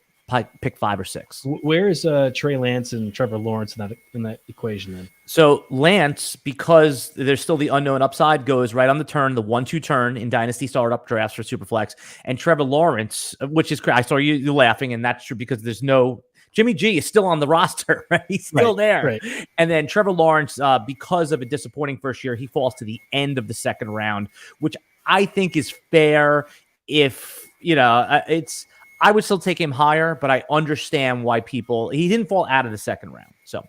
pick 5 or 6.
Where is Trey Lance and Trevor Lawrence in that equation then?
So Lance, because there's still the unknown upside, goes right on the turn, the 1-2 turn in Dynasty startup drafts for Superflex. And Trevor Lawrence, which is I saw you laughing, and that's true because there's no Jimmy G is still on the roster, right? He's still there. Right. And then Trevor Lawrence, because of a disappointing first year, he falls to the end of the second round, which I think is fair. If I would still take him higher, but I understand why he didn't fall out of the second round. So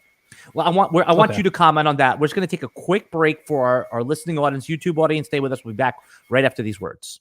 I want you to comment on that. We're just going to take a quick break for our listening audience, YouTube audience. Stay with us. We'll be back right after these words.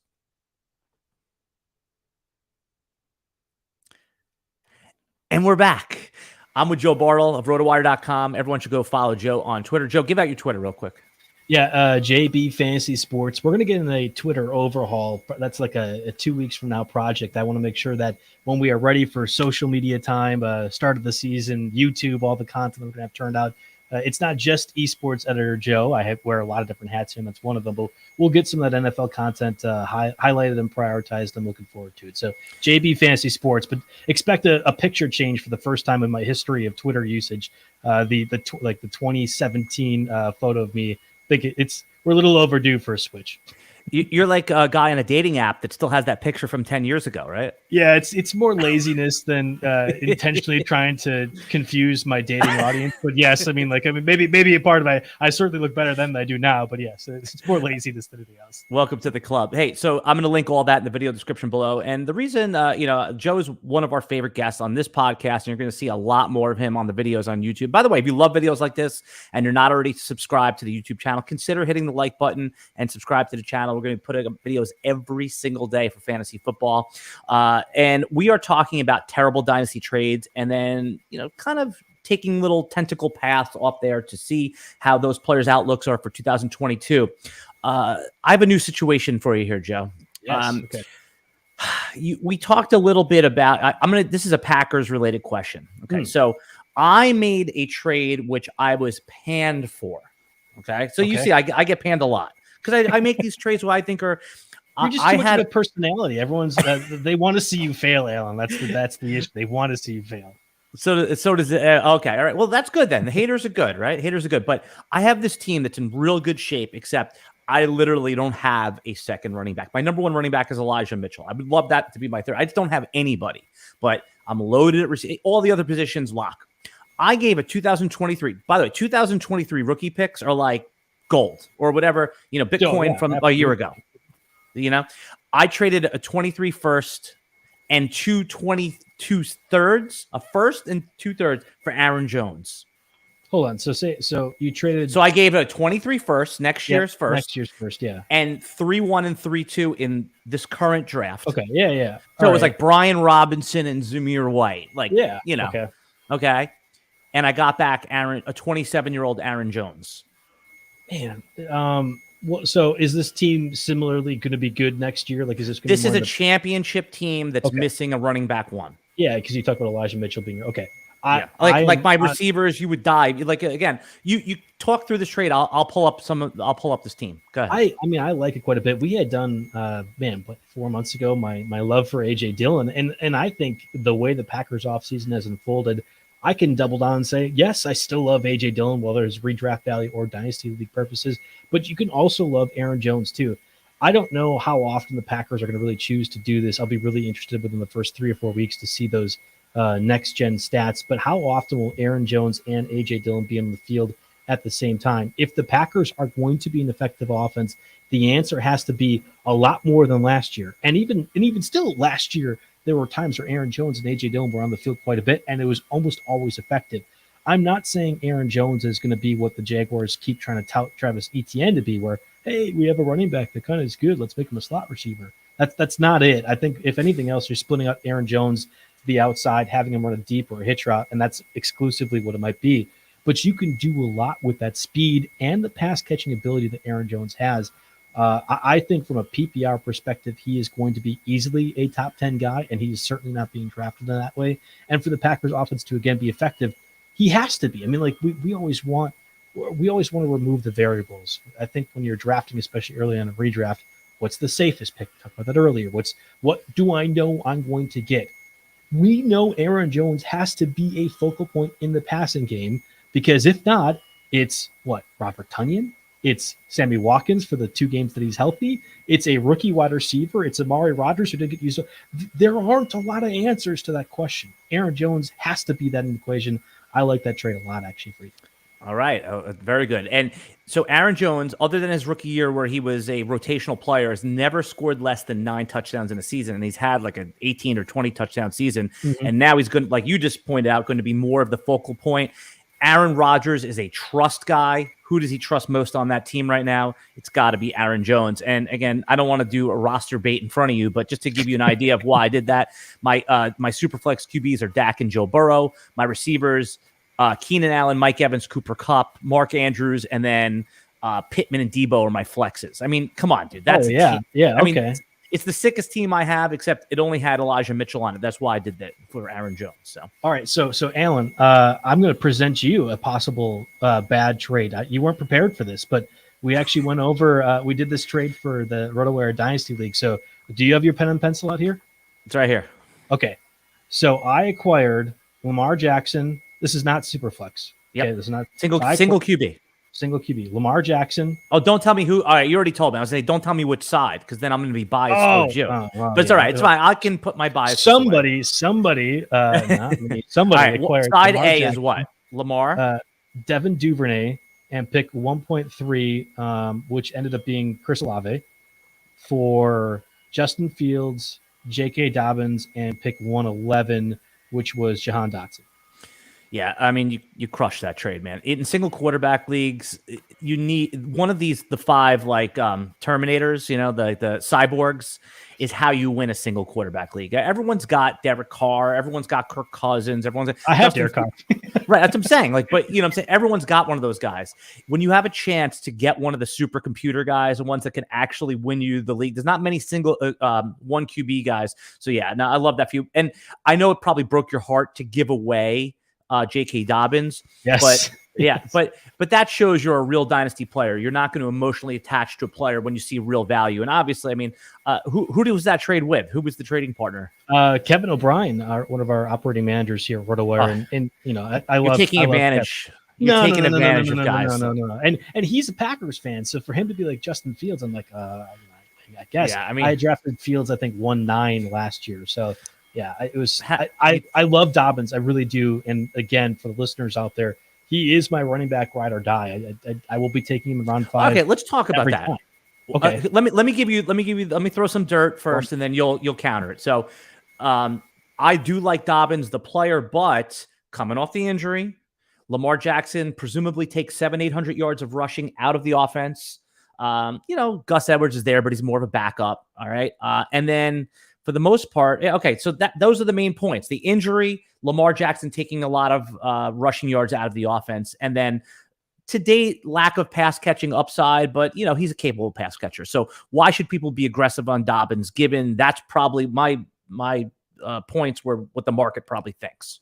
And we're back. I'm with Joe Bartel of RotoWire.com. Everyone should go follow Joe on Twitter. Joe, give out your Twitter real quick.
Yeah, JB Fantasy Sports. We're going to get in a Twitter overhaul. That's like a 2 weeks from now project. I want to make sure that when we are ready for social media time, start of the season, YouTube, all the content we're going to have turned out. It's not just esports editor Joe. I wear a lot of different hats here, and that's one of them. But we'll get some of that NFL content highlighted and prioritized. I'm looking forward to it. So JB Fantasy Sports, but expect a picture change for the first time in my history of Twitter usage. The 2017 photo of me. I think we're a little overdue for a switch.
You're like a guy on a dating app that still has that picture from 10 years ago, right?
Yeah, it's more laziness than intentionally trying to confuse my dating audience. But yes, maybe a part of I certainly look better than I do now. But yes, it's more laziness than anything else.
Welcome to the club. Hey, so I'm going to link all that in the video description below. And the reason, Joe is one of our favorite guests on this podcast, and you're going to see a lot more of him on the videos on YouTube. By the way, if you love videos like this and you're not already subscribed to the YouTube channel, consider hitting the like button and subscribe to the channel. We're going to be putting up videos every single day for fantasy football. And we are talking about terrible dynasty trades and then, kind of taking little tentacle paths off there to see how those players' outlooks are for 2022. I have a new situation for you here, Joe.
Yes. Okay.
We talked a little bit about, this is a Packers related question. Okay. So I made a trade, which I was panned for. Okay. So you see, I get panned a lot because I make these trades what I think are,
you're just too much of a personality. Everyone's, they want to see you fail, Alan. That's the issue. They want to see you fail.
So does it. Okay. All right. Well, that's good then. The haters are good, right? Haters are good. But I have this team that's in real good shape, except I literally don't have a second running back. My number one running back is Elijah Mitchell. I would love that to be my third. I just don't have anybody, but I'm loaded at receiver. All the other positions lock. I gave a 2023. By the way, 2023 rookie picks are like gold or whatever, Bitcoin from a year ago. I traded a 23 first and 22 thirds, a first and 2/3 for Aaron Jones.
Hold on. So you traded.
So I gave a 23 first, next year's first,
yeah,
and 3-1 and 3-2 in this current draft.
Okay, yeah.
So it was like Brian Robinson and Zamir White, Okay. And I got back a 27-year-old Aaron Jones.
Man, so is this team similarly going to be good next year? Like, is this?
This is a championship team that's missing a running back one.
Yeah, because you talked about Elijah Mitchell being okay.
My receivers, you would die. Like again, you talk through this trade. I'll pull up this team. Go ahead.
I like it quite a bit. We had done 4 months ago my love for AJ Dillon, and I think the way the Packers offseason has unfolded, I can double down and say yes, I still love AJ Dillon, whether it's redraft value or dynasty league purposes. But you can also love Aaron Jones too. I don't know how often the Packers are going to really choose to do this. I'll be really interested within the first 3 or 4 weeks to see those next gen stats, but how often will Aaron Jones and AJ Dillon be on the field at the same time? If the Packers are going to be an effective offense, the answer has to be a lot more than last year. And even still last year, there were times where Aaron Jones and AJ Dillon were on the field quite a bit, and it was almost always effective. I'm not saying Aaron Jones is going to be what the Jaguars keep trying to tout Travis Etienne to be, where, hey, we have a running back that kind of is good, let's make him a slot receiver. That's not it. I think if anything else, you're splitting up Aaron Jones the outside, having him run a deep or a hitch route, and that's exclusively what it might be. But you can do a lot with that speed and the pass catching ability that Aaron Jones has. I think from a PPR perspective, he is going to be easily a top 10 guy, and he is certainly not being drafted in that way. And for the Packers offense to again be effective, he has to be. I mean, like we always want to remove the variables. I think when you're drafting, especially early on a redraft, what's the safest pick? We talked about that earlier. What do I know I'm going to get? We know Aaron Jones has to be a focal point in the passing game, because if not, it's Robert Tonyan, it's Sammy Watkins for the 2 games that he's healthy, it's a rookie wide receiver, it's Amari Rodgers who didn't get used. There aren't a lot of answers to that question. Aaron Jones has to be that in the equation. I like that trade a lot, actually, for you.
All right. Very good. And so Aaron Jones, other than his rookie year where he was a rotational player, has never scored less than 9 touchdowns in a season. And he's had like an 18 or 20 touchdown season. Mm-hmm. And now he's going to, like you just pointed out, going to be more of the focal point. Aaron Rodgers is a trust guy. Who does he trust most on that team right now? It's got to be Aaron Jones. And again, I don't want to do a roster bait in front of you, but just to give you an idea of why I did that, my Superflex QBs are Dak and Joe Burrow. My receivers, Keenan Allen, Mike Evans, Cooper Kupp, Mark Andrews, and then Pittman and Debo are my flexes. I mean, come on, dude. That's
yeah. I
mean, it's the sickest team I have, except it only had Elijah Mitchell on it. That's why I did that for Aaron Jones. So,
all right. So Alan, I'm going to present you a possible bad trade. You weren't prepared for this, but we actually went over. We did this trade for the RotoWire Dynasty League. So, do you have your pen and pencil out here?
It's right here.
Okay. So I acquired Lamar Jackson. This is not Superflex.
Yep.
Okay, this is not
single QB.
Single QB. Lamar Jackson.
Oh, don't tell me who. All right, you already told me. I was saying, don't tell me which side, because then I'm going to be biased towards you. But it's all right. It's fine. I can put my bias.
Somebody, not me. Somebody acquired.
Side
Lamar
A
Jackson,
is what? Lamar,
Devin Duvernay, and pick 1.3, which ended up being Chris Olave, for Justin Fields, J.K. Dobbins, and pick 111, which was Jahan Dotson.
Yeah, I mean, you crush that trade, man. In single quarterback leagues, you need one of these, the five like Terminators, the cyborgs, is how you win a single quarterback league. Everyone's got Derek Carr, everyone's got Kirk Cousins,
I have Derek Carr.
Right, that's what I'm saying. Like, but I'm saying everyone's got one of those guys. When you have a chance to get one of the supercomputer guys, the ones that can actually win you the league, there's not many single one QB guys. So yeah, no, I love that for you. And I know it probably broke your heart to give away J.K. Dobbins.
Yes.
But yeah, but that shows you're a real dynasty player. You're not going to emotionally attach to a player when you see real value. And obviously, I mean, who was that trade with? Who was the trading partner?
Kevin O'Brien, one of our operating managers here at RotoWire. And I love
taking advantage. You're taking advantage of guys.
No. And he's a Packers fan. So for him to be like Justin Fields, I'm like, I guess.
Yeah, I mean,
I drafted Fields, I think 1-9 last year. So yeah, it was. I love Dobbins, I really do. And again, for the listeners out there, he is my running back ride or die. I will be taking him in round 5.
Okay, let's talk about that.
Time. Okay,
let me throw some dirt first, and then you'll counter it. So, I do like Dobbins, the player, but coming off the injury, Lamar Jackson presumably takes 700-800 yards of rushing out of the offense. Gus Edwards is there, but he's more of a backup. All right, and then. For the most part, okay, so those are the main points. The injury, Lamar Jackson taking a lot of rushing yards out of the offense, and then to date, lack of pass catching upside, but he's a capable pass catcher. So why should people be aggressive on Dobbins, given that's probably my points where what the market probably thinks?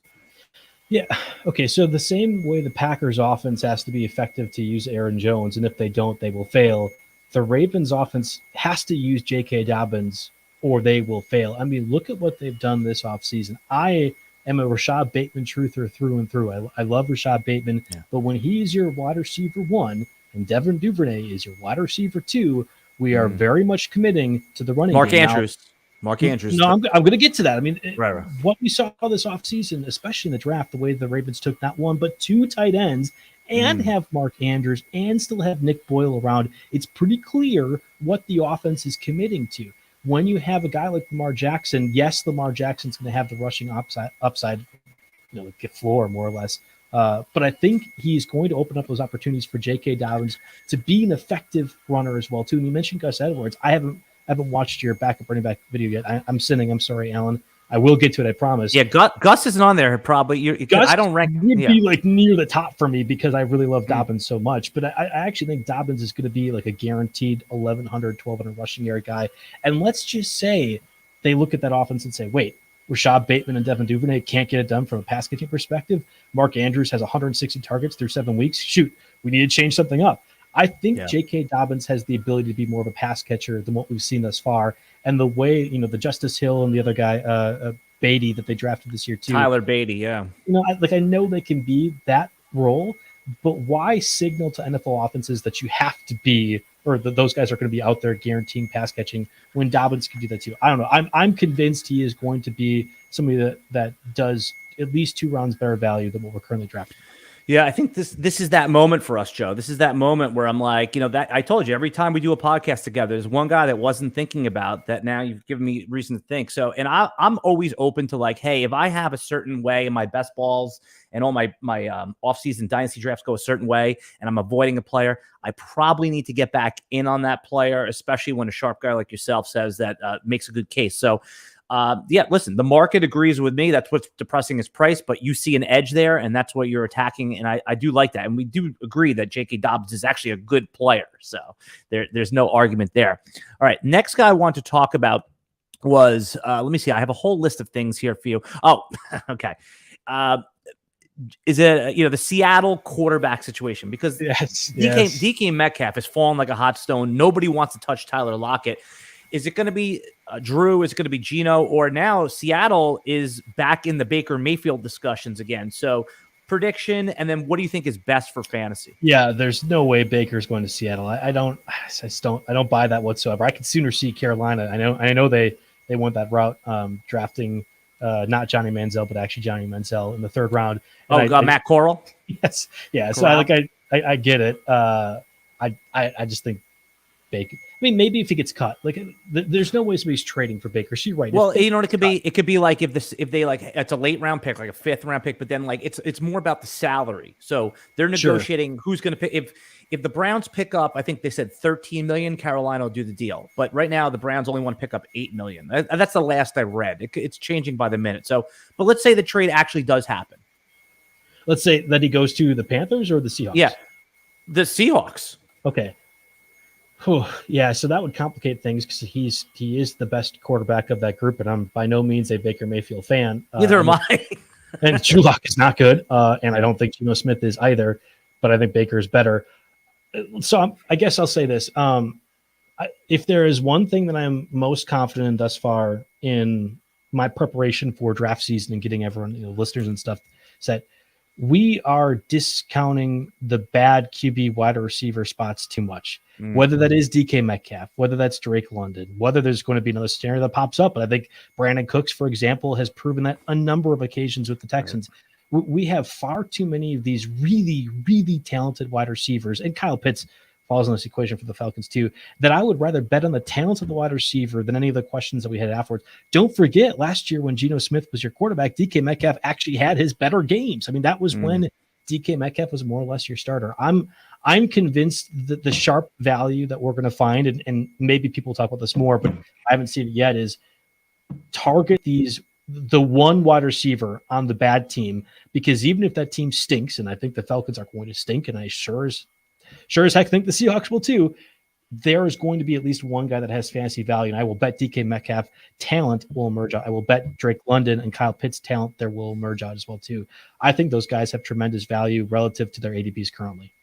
Yeah. Okay. So the same way the Packers offense has to be effective to use Aaron Jones, and if they don't, they will fail. The Ravens offense has to use J.K. Dobbins or they will fail. I mean, look at what they've done this offseason. I am a Rashad Bateman truther through and through. I love Rashad Bateman, but when he is your wide receiver 1 and Devin Duvernay is your wide receiver 2, we are very much committing to the running game.
Mark Andrews.
No, I'm going to get to that. I mean,
right.
What we saw this offseason, especially in the draft, the way the Ravens took not 1, but 2 tight ends and have Mark Andrews and still have Nick Boyle around, it's pretty clear what the offense is committing to. When you have a guy like Lamar Jackson, yes, Lamar Jackson's going to have the rushing upside, get floor more or less. But I think he's going to open up those opportunities for J.K. Dobbins to be an effective runner as well too. And you mentioned Gus Edwards. I haven't watched your backup running back video yet. I'm sinning. I'm sorry, Alan. I will get to it. I promise.
Yeah, Gus isn't on there. Probably.
Gus
I don't rank.
Would be like near the top for me because I really love Dobbins so much. But I actually think Dobbins is going to be like a guaranteed 1,100, 1,200 rushing yard guy. And let's just say they look at that offense and say, wait, Rashad Bateman and Devin Duvernay can't get it done from a pass catching perspective. Mark Andrews has 160 targets through 7 weeks. Shoot, we need to change something up. I think J.K. Dobbins has the ability to be more of a pass catcher than what we've seen thus far. And the way, the Justice Hill and the other guy, Beatty, that they drafted this year too.
Tyler Beatty, yeah.
I know they can be that role, but why signal to NFL offenses that you have to be, or that those guys are going to be out there guaranteeing pass catching when Dobbins can do that too? I don't know. I'm convinced he is going to be somebody that does at least 2 rounds better value than what we're currently drafting.
Yeah, I think this is that moment for us, Joe. This is that moment where I'm like, that I told you every time we do a podcast together, there's one guy that wasn't thinking about that. Now you've given me reason to think. So, and I'm always open to like, hey, if I have a certain way in my best balls and all my offseason dynasty drafts go a certain way, and I'm avoiding a player, I probably need to get back in on that player, especially when a sharp guy like yourself says that makes a good case. So. Listen, the market agrees with me. That's what's depressing his price, but you see an edge there, and that's what you're attacking. And I do like that. And we do agree that J.K. Dobbins is actually a good player. So there's no argument there. All right. Next guy I want to talk about was, let me see. I have a whole list of things here for you. Oh, okay. Is it, the Seattle quarterback situation? Because DK Metcalf has fallen like a hot stone. Nobody wants to touch Tyler Lockett. Is it going to be Drew? Is it going to be Geno? Or now Seattle is back in the Baker Mayfield discussions again. So prediction, and then what do you think is best for fantasy?
Yeah, there's no way Baker's going to Seattle. I don't buy that whatsoever. I could sooner see Carolina. I know they went that route, drafting not Johnny Manziel, but actually Johnny Manziel in the 3rd round.
And Matt Corral.
Yes, yeah.
Corral.
So I get it. I just think Baker. I mean, maybe if he gets cut, like there's no way somebody's trading for Baker. She's right.
Well, you know what it could be like if they like it's a late round pick, like a 5th round pick, but then like it's more about the salary. So they're negotiating who's going to pick. If the Browns pick up, I think they said 13 million, Carolina will do the deal. But right now the Browns only want to pick up 8 million. That's the last I read. It's changing by the minute. So, but let's say the trade actually does happen.
Let's say that he goes to the Panthers or the Seahawks.
Yeah, the Seahawks.
Okay. Whew. Yeah, so that would complicate things because he is the best quarterback of that group, and I'm by no means a Baker Mayfield fan.
Neither am I.
And Drew Lock is not good, and I don't think Geno Smith is either, but I think Baker is better. So I guess I'll say this. If there is one thing that I'm most confident in thus far in my preparation for draft season and getting everyone, listeners and stuff, is that we are discounting the bad QB wide receiver spots too much. Whether that is DK Metcalf, whether that's Drake London, whether there's going to be another scenario that pops up. But I think Brandon Cooks, for example, has proven that a number of occasions with the Texans. Right. We have far too many of these really, really talented wide receivers, and Kyle Pitts falls in this equation for the Falcons too, that I would rather bet on the talent of the wide receiver than any of the questions that we had afterwards. Don't forget last year when Geno Smith was your quarterback, DK Metcalf actually had his better games. I mean, that was when DK Metcalf was more or less your starter. I'm convinced that the sharp value that we're going to find, and maybe people talk about this more, but I haven't seen it yet, is target the one wide receiver on the bad team, because even if that team stinks, and I think the Falcons are going to stink, and I sure as heck think the Seahawks will too, there is going to be at least one guy that has fantasy value, and I will bet DK Metcalf talent will emerge out. I will bet Drake London and Kyle Pitts talent there will emerge out as well too. I think those guys have tremendous value relative to their ADPs currently.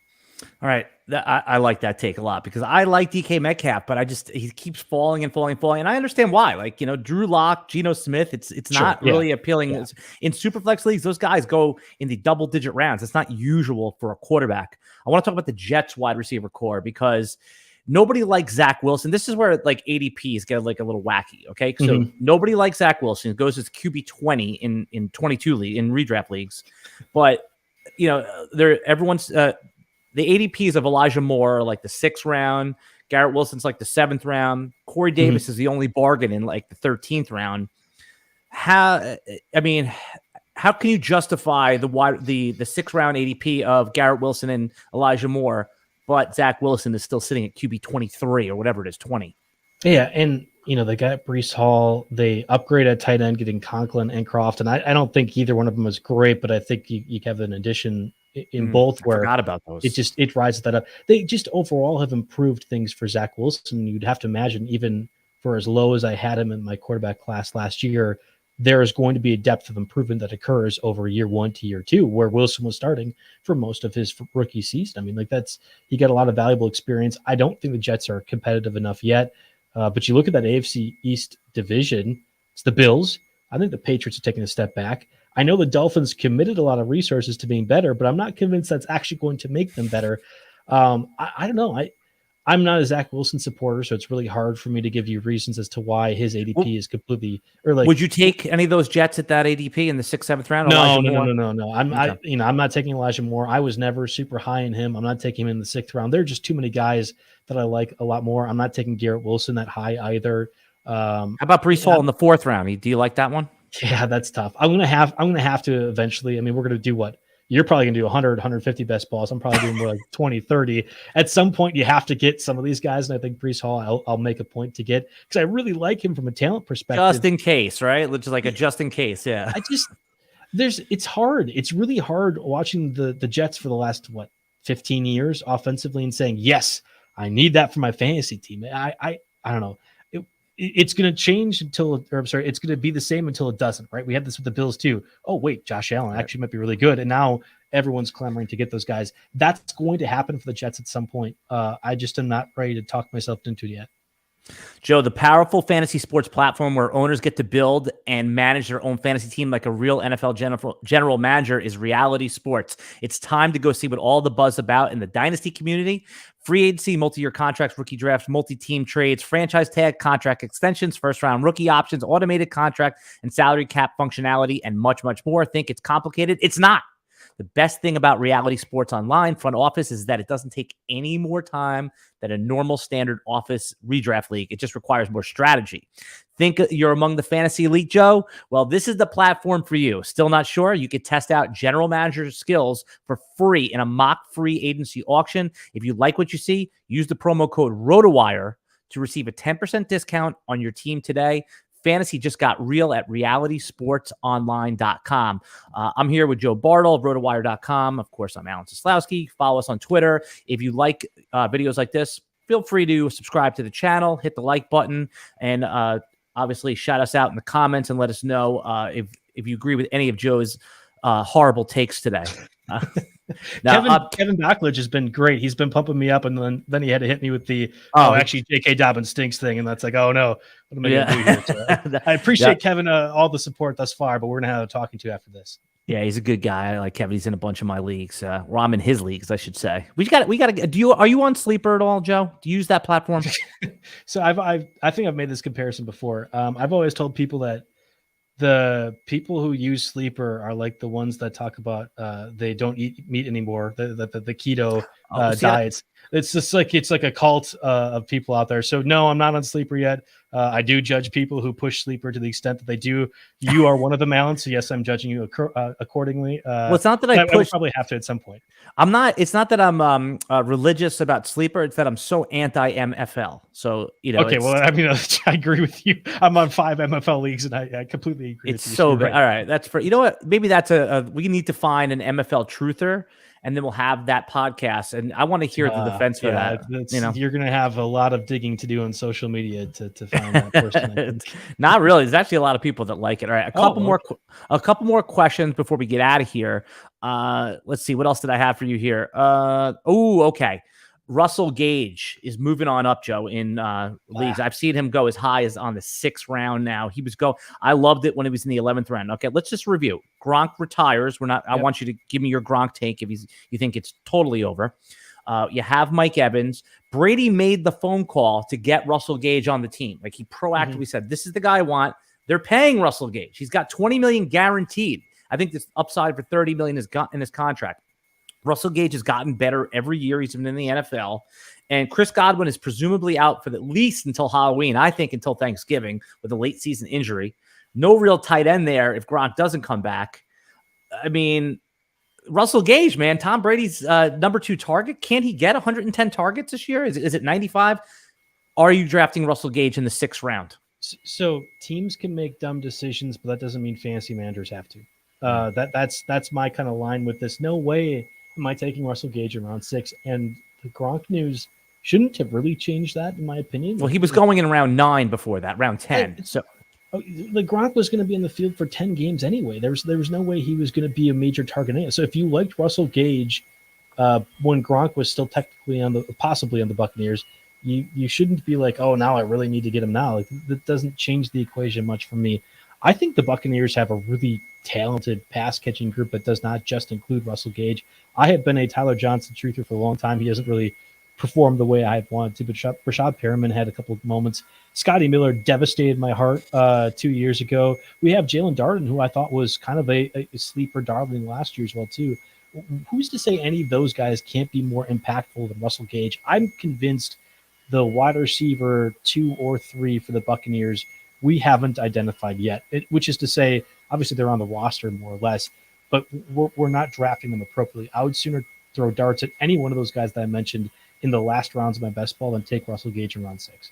All right. I like that take a lot because I like DK Metcalf, but he keeps falling. And I understand why. Like, Drew Lock, Geno Smith, it's not really appealing. Yeah. In Superflex leagues, those guys go in the double-digit rounds. It's not usual for a quarterback. I want to talk about the Jets wide receiver core because nobody likes Zach Wilson. This is where like ADPs get like a little wacky. Okay. So nobody likes Zach Wilson. It goes as QB 20 in 22 in redraft leagues. But, everyone's, the ADPs of Elijah Moore are like the 6th round. Garrett Wilson's like the 7th round. Corey Davis is the only bargain in like the 13th round. How can you justify the 6th round ADP of Garrett Wilson and Elijah Moore, but Zach Wilson is still sitting at QB 23 or whatever it is, 20?
Yeah, and they got Breece Hall. They upgraded at tight end, getting Conklin and Croft, and I don't think either one of them was great, but I think you have an addition in both where
I forgot about those.
It rises that up. They just overall have improved things for Zach Wilson. You'd have to imagine, even for as low as I had him in my quarterback class last year, there is going to be a depth of improvement that occurs over year 1 to year 2, where Wilson was starting for most of his rookie season. I mean, he got a lot of valuable experience. I don't think the Jets are competitive enough yet, but you look at that AFC East division, it's the Bills. I think the Patriots are taking a step back. I know the Dolphins committed a lot of resources to being better, but I'm not convinced that's actually going to make them better. I don't know. I'm not a Zach Wilson supporter, so it's really hard for me to give you reasons as to why his ADP is completely
Would you take any of those Jets at that ADP in the 6th, 7th round?
No. I'm not taking Elijah Moore. I was never super high in him. I'm not taking him in the 6th round. There are just too many guys that I like a lot more. I'm not taking Garrett Wilson that high either.
How about Breece Hall in the 4th round? Do you like that one?
Yeah, that's tough. I'm gonna have to eventually. I mean, we're gonna do what? You're probably gonna do 100, 150 best balls. I'm probably doing more like 20, 30. At some point, you have to get some of these guys, and I think Breece Hall, I'll make a point to get because I really like him from a talent perspective.
Just in case, right? Just like a just in case, yeah.
It's hard. It's really hard watching the Jets for the last 15 years offensively and saying, yes, I need that for my fantasy team. I don't know. It's going to change it's going to be the same until it doesn't, right? We had this with the Bills too. Oh, wait, Josh Allen actually might be really good. And now everyone's clamoring to get those guys. That's going to happen for the Jets at some point. I just am not ready to talk myself into it yet.
Joe, the powerful fantasy sports platform where owners get to build and manage their own fantasy team like a real NFL general manager is Reality Sports. It's time to go see what all the buzz about in the Dynasty community. Free agency, multi-year contracts, rookie drafts, multi-team trades, franchise tag, contract extensions, first-round rookie options, automated contract and salary cap functionality, and much, much more. Think it's complicated? It's not. The best thing about reality sports online front office is that it doesn't take any more time than a normal standard office redraft league. It just requires more strategy. Think you're among the fantasy elite, Joe? Well, this is the platform for you. Still not sure? You could test out general manager skills for free in a mock free agency auction. If you like what you see, use the promo code RotoWire to receive a 10% discount on your team today. Fantasy just got real at realitysportsonline.com. I'm here with Joe Bartel of RotoWire.com. Of course, I'm Alan Seslowsky. Follow us on Twitter. If you like videos like this, feel free to subscribe to the channel, hit the like button, and obviously shout us out in the comments and let us know if you agree with any of Joe's horrible takes today.
Now, Kevin Backledge has been great. He's been pumping me up, and then he had to hit me with the actually J.K. Dobbins stinks thing, and that's like, oh no, what am I going to do here? So I appreciate Kevin all the support thus far, but we're gonna have a talking to after this.
Yeah, he's a good guy. I like Kevin. He's in a bunch of my leagues. Well, I'm in his leagues, I should say. We got to. Are you on Sleeper at all, Joe? Do you use that platform?
So I think I've made this comparison before. I've always told people that the people who use Sleeper are like the ones that talk about they don't eat meat anymore, the keto diets. It's just like it's like a cult of people out there. So no, I'm not on Sleeper yet. I do judge people who push Sleeper to the extent that they do. You are one of them, Alan. So yes, I'm judging you accordingly.
Well, it's not that I
will probably have to at some point.
I'm not. It's not that I'm religious about Sleeper. It's that I'm so anti MFL. So
Okay, well, I mean, I agree with you. I'm on 5 MFL leagues, and I completely agree.
It's with you. So bad. Right. All right, that's for what? Maybe that's we need to find an MFL truther. And then we'll have that podcast, and I want to hear the defense for that.
You're going to have a lot of digging to do on social media to find that person.
Not really. There's actually a lot of people that like it. All right, a couple more questions before we get out of here. Let's see, what else did I have for you here? Okay. Russell Gage is moving on up, Joe, in leagues. I've seen him go as high as on the 6th round now. I loved it when he was in the 11th round. Okay, let's just review. Gronk retires. I want you to give me your Gronk take if you think it's totally over. You have Mike Evans. Brady made the phone call to get Russell Gage on the team. Like, he proactively said, this is the guy I want. They're paying Russell Gage. He's got $20 million guaranteed. I think this upside for $30 million is got in his contract. Russell Gage has gotten better every year he's been in the NFL. And Chris Godwin is presumably out for at least until Halloween, I think until Thanksgiving, with a late season injury. No real tight end there if Gronk doesn't come back. I mean, Russell Gage, man, Tom Brady's number 2 target. Can't he get 110 targets this year? Is it 95? Are you drafting Russell Gage in the 6th round?
So teams can make dumb decisions, but that doesn't mean fantasy managers have to. That's my kind of line with this. No way am I taking Russell Gage in round 6? And the Gronk news shouldn't have really changed that, in my opinion.
Well, he was going in round 9 before that, round 10. So
the Gronk was going to be in the field for 10 games anyway. There was no way he was going to be a major target anyway. So if you liked Russell Gage when Gronk was still technically possibly on the Buccaneers, you shouldn't be like, oh, now I really need to get him now. Like, that doesn't change the equation much for me. I think the Buccaneers have a really talented pass-catching group that does not just include Russell Gage. I have been a Tyler Johnson truther for a long time. He hasn't really performed the way I have wanted to, but Rashad Perriman had a couple of moments. Scotty Miller devastated my heart 2 years ago. We have Jalen Darden, who I thought was kind of a sleeper darling last year as well, too. Who's to say any of those guys can't be more impactful than Russell Gage? I'm convinced the wide receiver 2 or 3 for the Buccaneers we haven't identified yet, which is to say, obviously they're on the roster more or less, but we're not drafting them appropriately. I would sooner throw darts at any one of those guys that I mentioned in the last rounds of my best ball than take Russell Gage in round 6.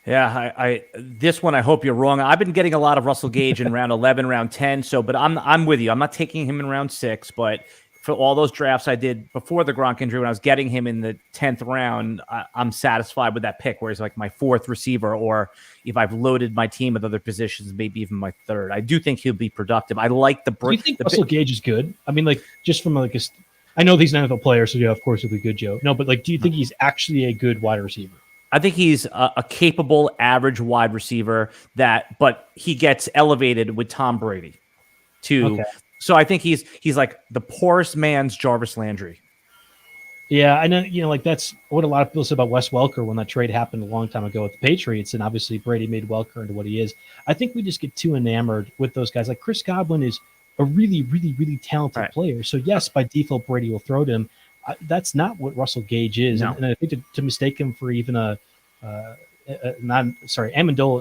Yeah, I this one I hope you're wrong. I've been getting a lot of Russell Gage in round 11, round 10. But I'm with you. I'm not taking him in round 6, but for all those drafts I did before the Gronk injury, when I was getting him in the 10th round, I'm satisfied with that pick, where he's like my 4th receiver, or if I've loaded my team with other positions, maybe even my 3rd. I do think he'll be productive. I like the break.
Do you think Russell Gage is good? I mean, like, just from like I know he's an NFL player, so yeah, of course he'll be good, Joe. No, but like, do you think he's actually a good wide receiver?
I think he's a capable average wide receiver but he gets elevated with Tom Brady too. Okay. So I think he's like the poorest man's Jarvis Landry.
Yeah, I know. Like, that's what a lot of people said about Wes Welker when that trade happened a long time ago with the Patriots, and obviously Brady made Welker into what he is. I think we just get too enamored with those guys. Like, Chris Godwin is a really, really, really talented player. So yes, by default, Brady will throw to him. That's not what Russell Gage is.
No.
And I think to mistake him for even Amendola,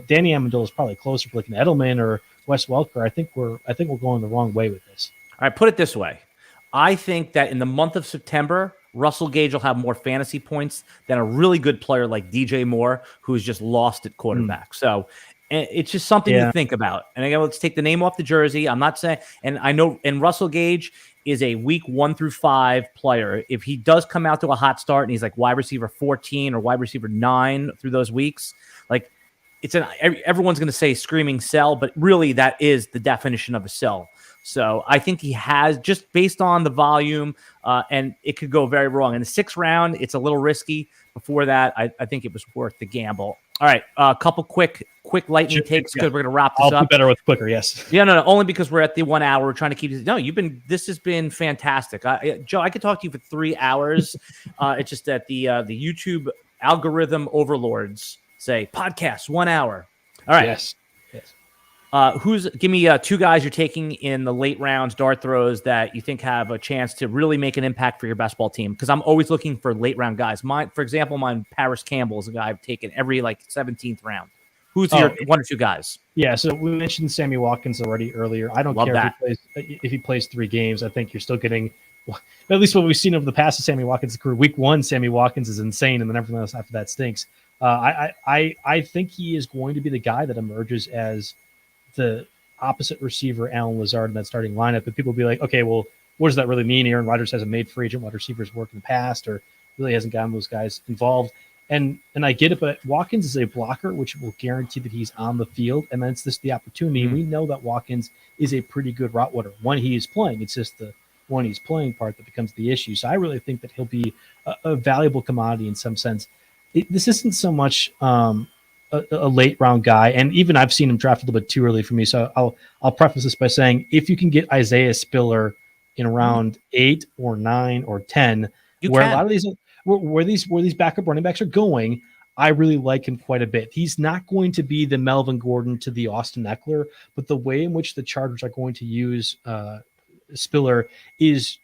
Danny Amendola is probably closer for like an Edelman or Wes Welker. I think we're going the wrong way with this.
All right, put it this way. I think that in the month of September, Russell Gage will have more fantasy points than a really good player like DJ Moore, who's just lost at quarterback. So it's just something to think about. And again, let's take the name off the jersey. I'm not saying, and I know, and Russell Gage is a week 1 through 5 player. If he does come out to a hot start and he's like wide receiver 14 or wide receiver 9 through those weeks, like everyone's going to say screaming sell, but really that is the definition of a sell. So I think he has, just based on the volume, and it could go very wrong. In the 6th round, it's a little risky. Before that, I think it was worth the gamble. All right, a couple quick lightning takes because we're going to wrap this up.
I'll be better with quicker, yes.
Yeah, no, only because we're at the 1 hour. We're trying to keep this. No, this has been fantastic. Joe, I could talk to you for 3 hours. It's just that the YouTube algorithm overlords say podcast 1 hour. All right.
Yes.
Give me 2 guys you're taking in the late rounds, dart throws, that you think have a chance to really make an impact for your best ball team. Because I'm always looking for late round guys. For example, Paris Campbell is a guy I've taken every 17th round. Who's your 1 or 2 guys?
Yeah, so we mentioned Sammy Watkins earlier. I don't care if he plays 3 games. I think you're still getting, at least what we've seen over the past of Sammy Watkins' career. Week 1, Sammy Watkins is insane, and then everything else after that stinks. I think he is going to be the guy that emerges as the opposite receiver, Allen Lazard, in that starting lineup. But people will be like, okay, well, what does that really mean? Aaron Rodgers hasn't made free agent wide receivers work in the past, or really hasn't gotten those guys involved. And I get it, but Watkins is a blocker, which will guarantee that he's on the field. And then it's just the opportunity. We know that Watkins is a pretty good route runner when he is playing. It's just the when he's playing part that becomes the issue. So I really think that he'll be a valuable commodity in some sense. This isn't so much a late round guy, and even I've seen him draft a little bit too early for me. So I'll preface this by saying, if you can get Isaiah Spiller in round 8 or 9 or 10, a lot of these where these backup running backs are going, I really like him quite a bit. He's not going to be the Melvin Gordon to the Austin Eckler, but the way in which the Chargers are going to use Spiller is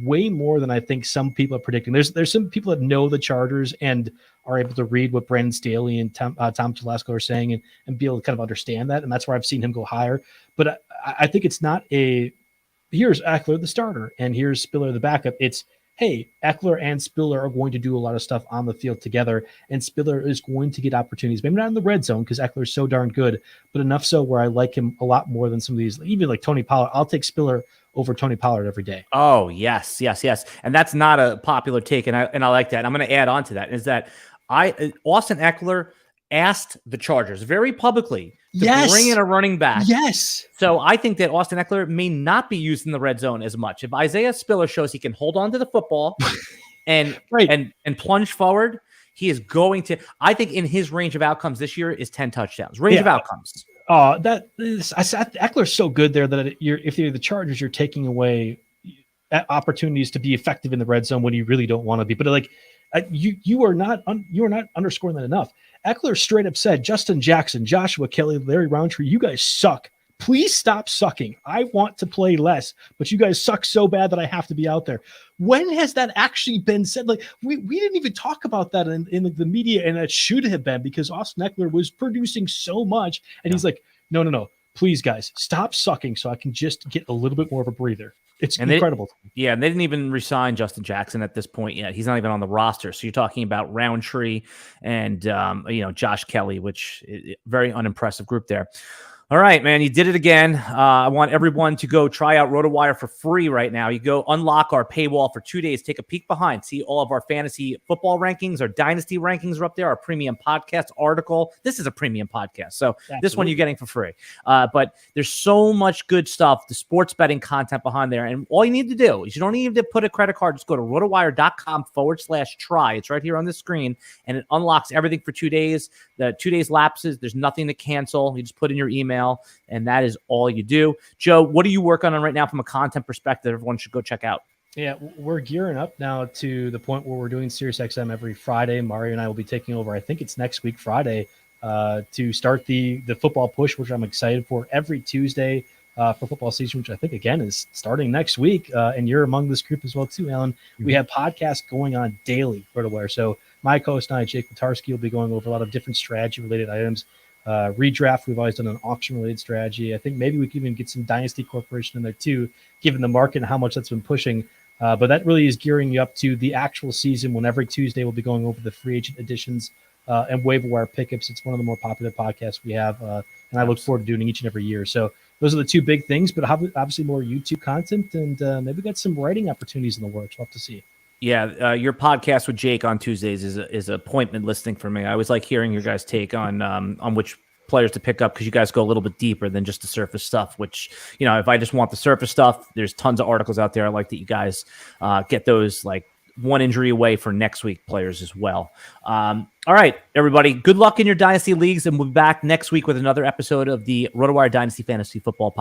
way more than I think some people are predicting. There's some people that know the Chargers and are able to read what Brandon Staley and Tom Telesco are saying and be able to kind of understand that. And that's where I've seen him go higher. But I think it's not here's Eckler, the starter, and here's Spiller, the backup. It's, hey, Eckler and Spiller are going to do a lot of stuff on the field together, and Spiller is going to get opportunities, maybe not in the red zone because Eckler is so darn good, but enough so where I like him a lot more than some of these, even like Tony Pollard. I'll take Spiller over Tony Pollard every day.
Oh, yes. And that's not a popular take, and I like that. I'm going to add on to that, is that Austin Eckler asked the Chargers very publicly to bring in a running back.
Yes.
So I think that Austin Eckler may not be used in the red zone as much. If Isaiah Spiller shows he can hold on to the football and plunge forward, he is going to, I think in his range of outcomes this year is 10 touchdowns. Range of outcomes.
Eckler's so good there that if you're the Chargers, you're taking away opportunities to be effective in the red zone when you really don't want to be. But you are not underscoring that enough. Eckler straight up said, Justin Jackson, Joshua Kelly, Larry Roundtree, you guys suck. Please stop sucking. I want to play less, but you guys suck so bad that I have to be out there. When has that actually been said? Like we didn't even talk about that in the media, and it should have been, because Austin Eckler was producing so much, and he's like, no, please guys, stop sucking so I can just get a little bit more of a breather. It's incredible.
And they didn't even re-sign Justin Jackson at this point yet. He's not even on the roster. So you're talking about Roundtree and Josh Kelly, which is a very unimpressive group there. All right, man, you did it again. I want everyone to go try out RotoWire for free right now. You go unlock our paywall for 2 days, take a peek behind, see all of our fantasy football rankings, our dynasty rankings are up there, our premium podcast article. This is a premium podcast, so This one you're getting for free. But there's so much good stuff, the sports betting content behind there. And all you need to do is you don't need to put a credit card. Just go to rotowire.com/try. It's right here on the screen, and it unlocks everything for 2 days. The 2 days lapses. There's nothing to cancel. You just put in your email, and that is all you do. Joe, what are you working on right now from a content perspective everyone should go check out?
Yeah, we're gearing up now to the point where we're doing SiriusXM every Friday. Mario and I will be taking over, I think it's next week, Friday, to start the football push, which I'm excited for. Every Tuesday, for football season, which I think, again, is starting next week. And you're among this group as well, too, Alan. Mm-hmm. We have podcasts going on daily, RotoWire. So my co-host and I, Jake Matarski, will be going over a lot of different strategy-related items. Redraft, we've always done an auction-related strategy. I think maybe we can even get some Dynasty Corporation in there, too, given the market and how much that's been pushing. But that really is gearing you up to the actual season, when every Tuesday we'll be going over the free agent additions and waiver wire pickups. It's one of the more popular podcasts we have, and I look forward to doing each and every year. So those are the two big things, but obviously more YouTube content, and maybe got some writing opportunities in the works. We'll have to see.
Yeah, your podcast with Jake on Tuesdays is appointment listing for me. I always like hearing your guys' take on which players to pick up, because you guys go a little bit deeper than just the surface stuff, which, if I just want the surface stuff, there's tons of articles out there. I like that you guys get those like one injury away for next week players as well. All right, everybody, good luck in your Dynasty leagues, and we'll be back next week with another episode of the RotoWire Dynasty Fantasy Football Podcast.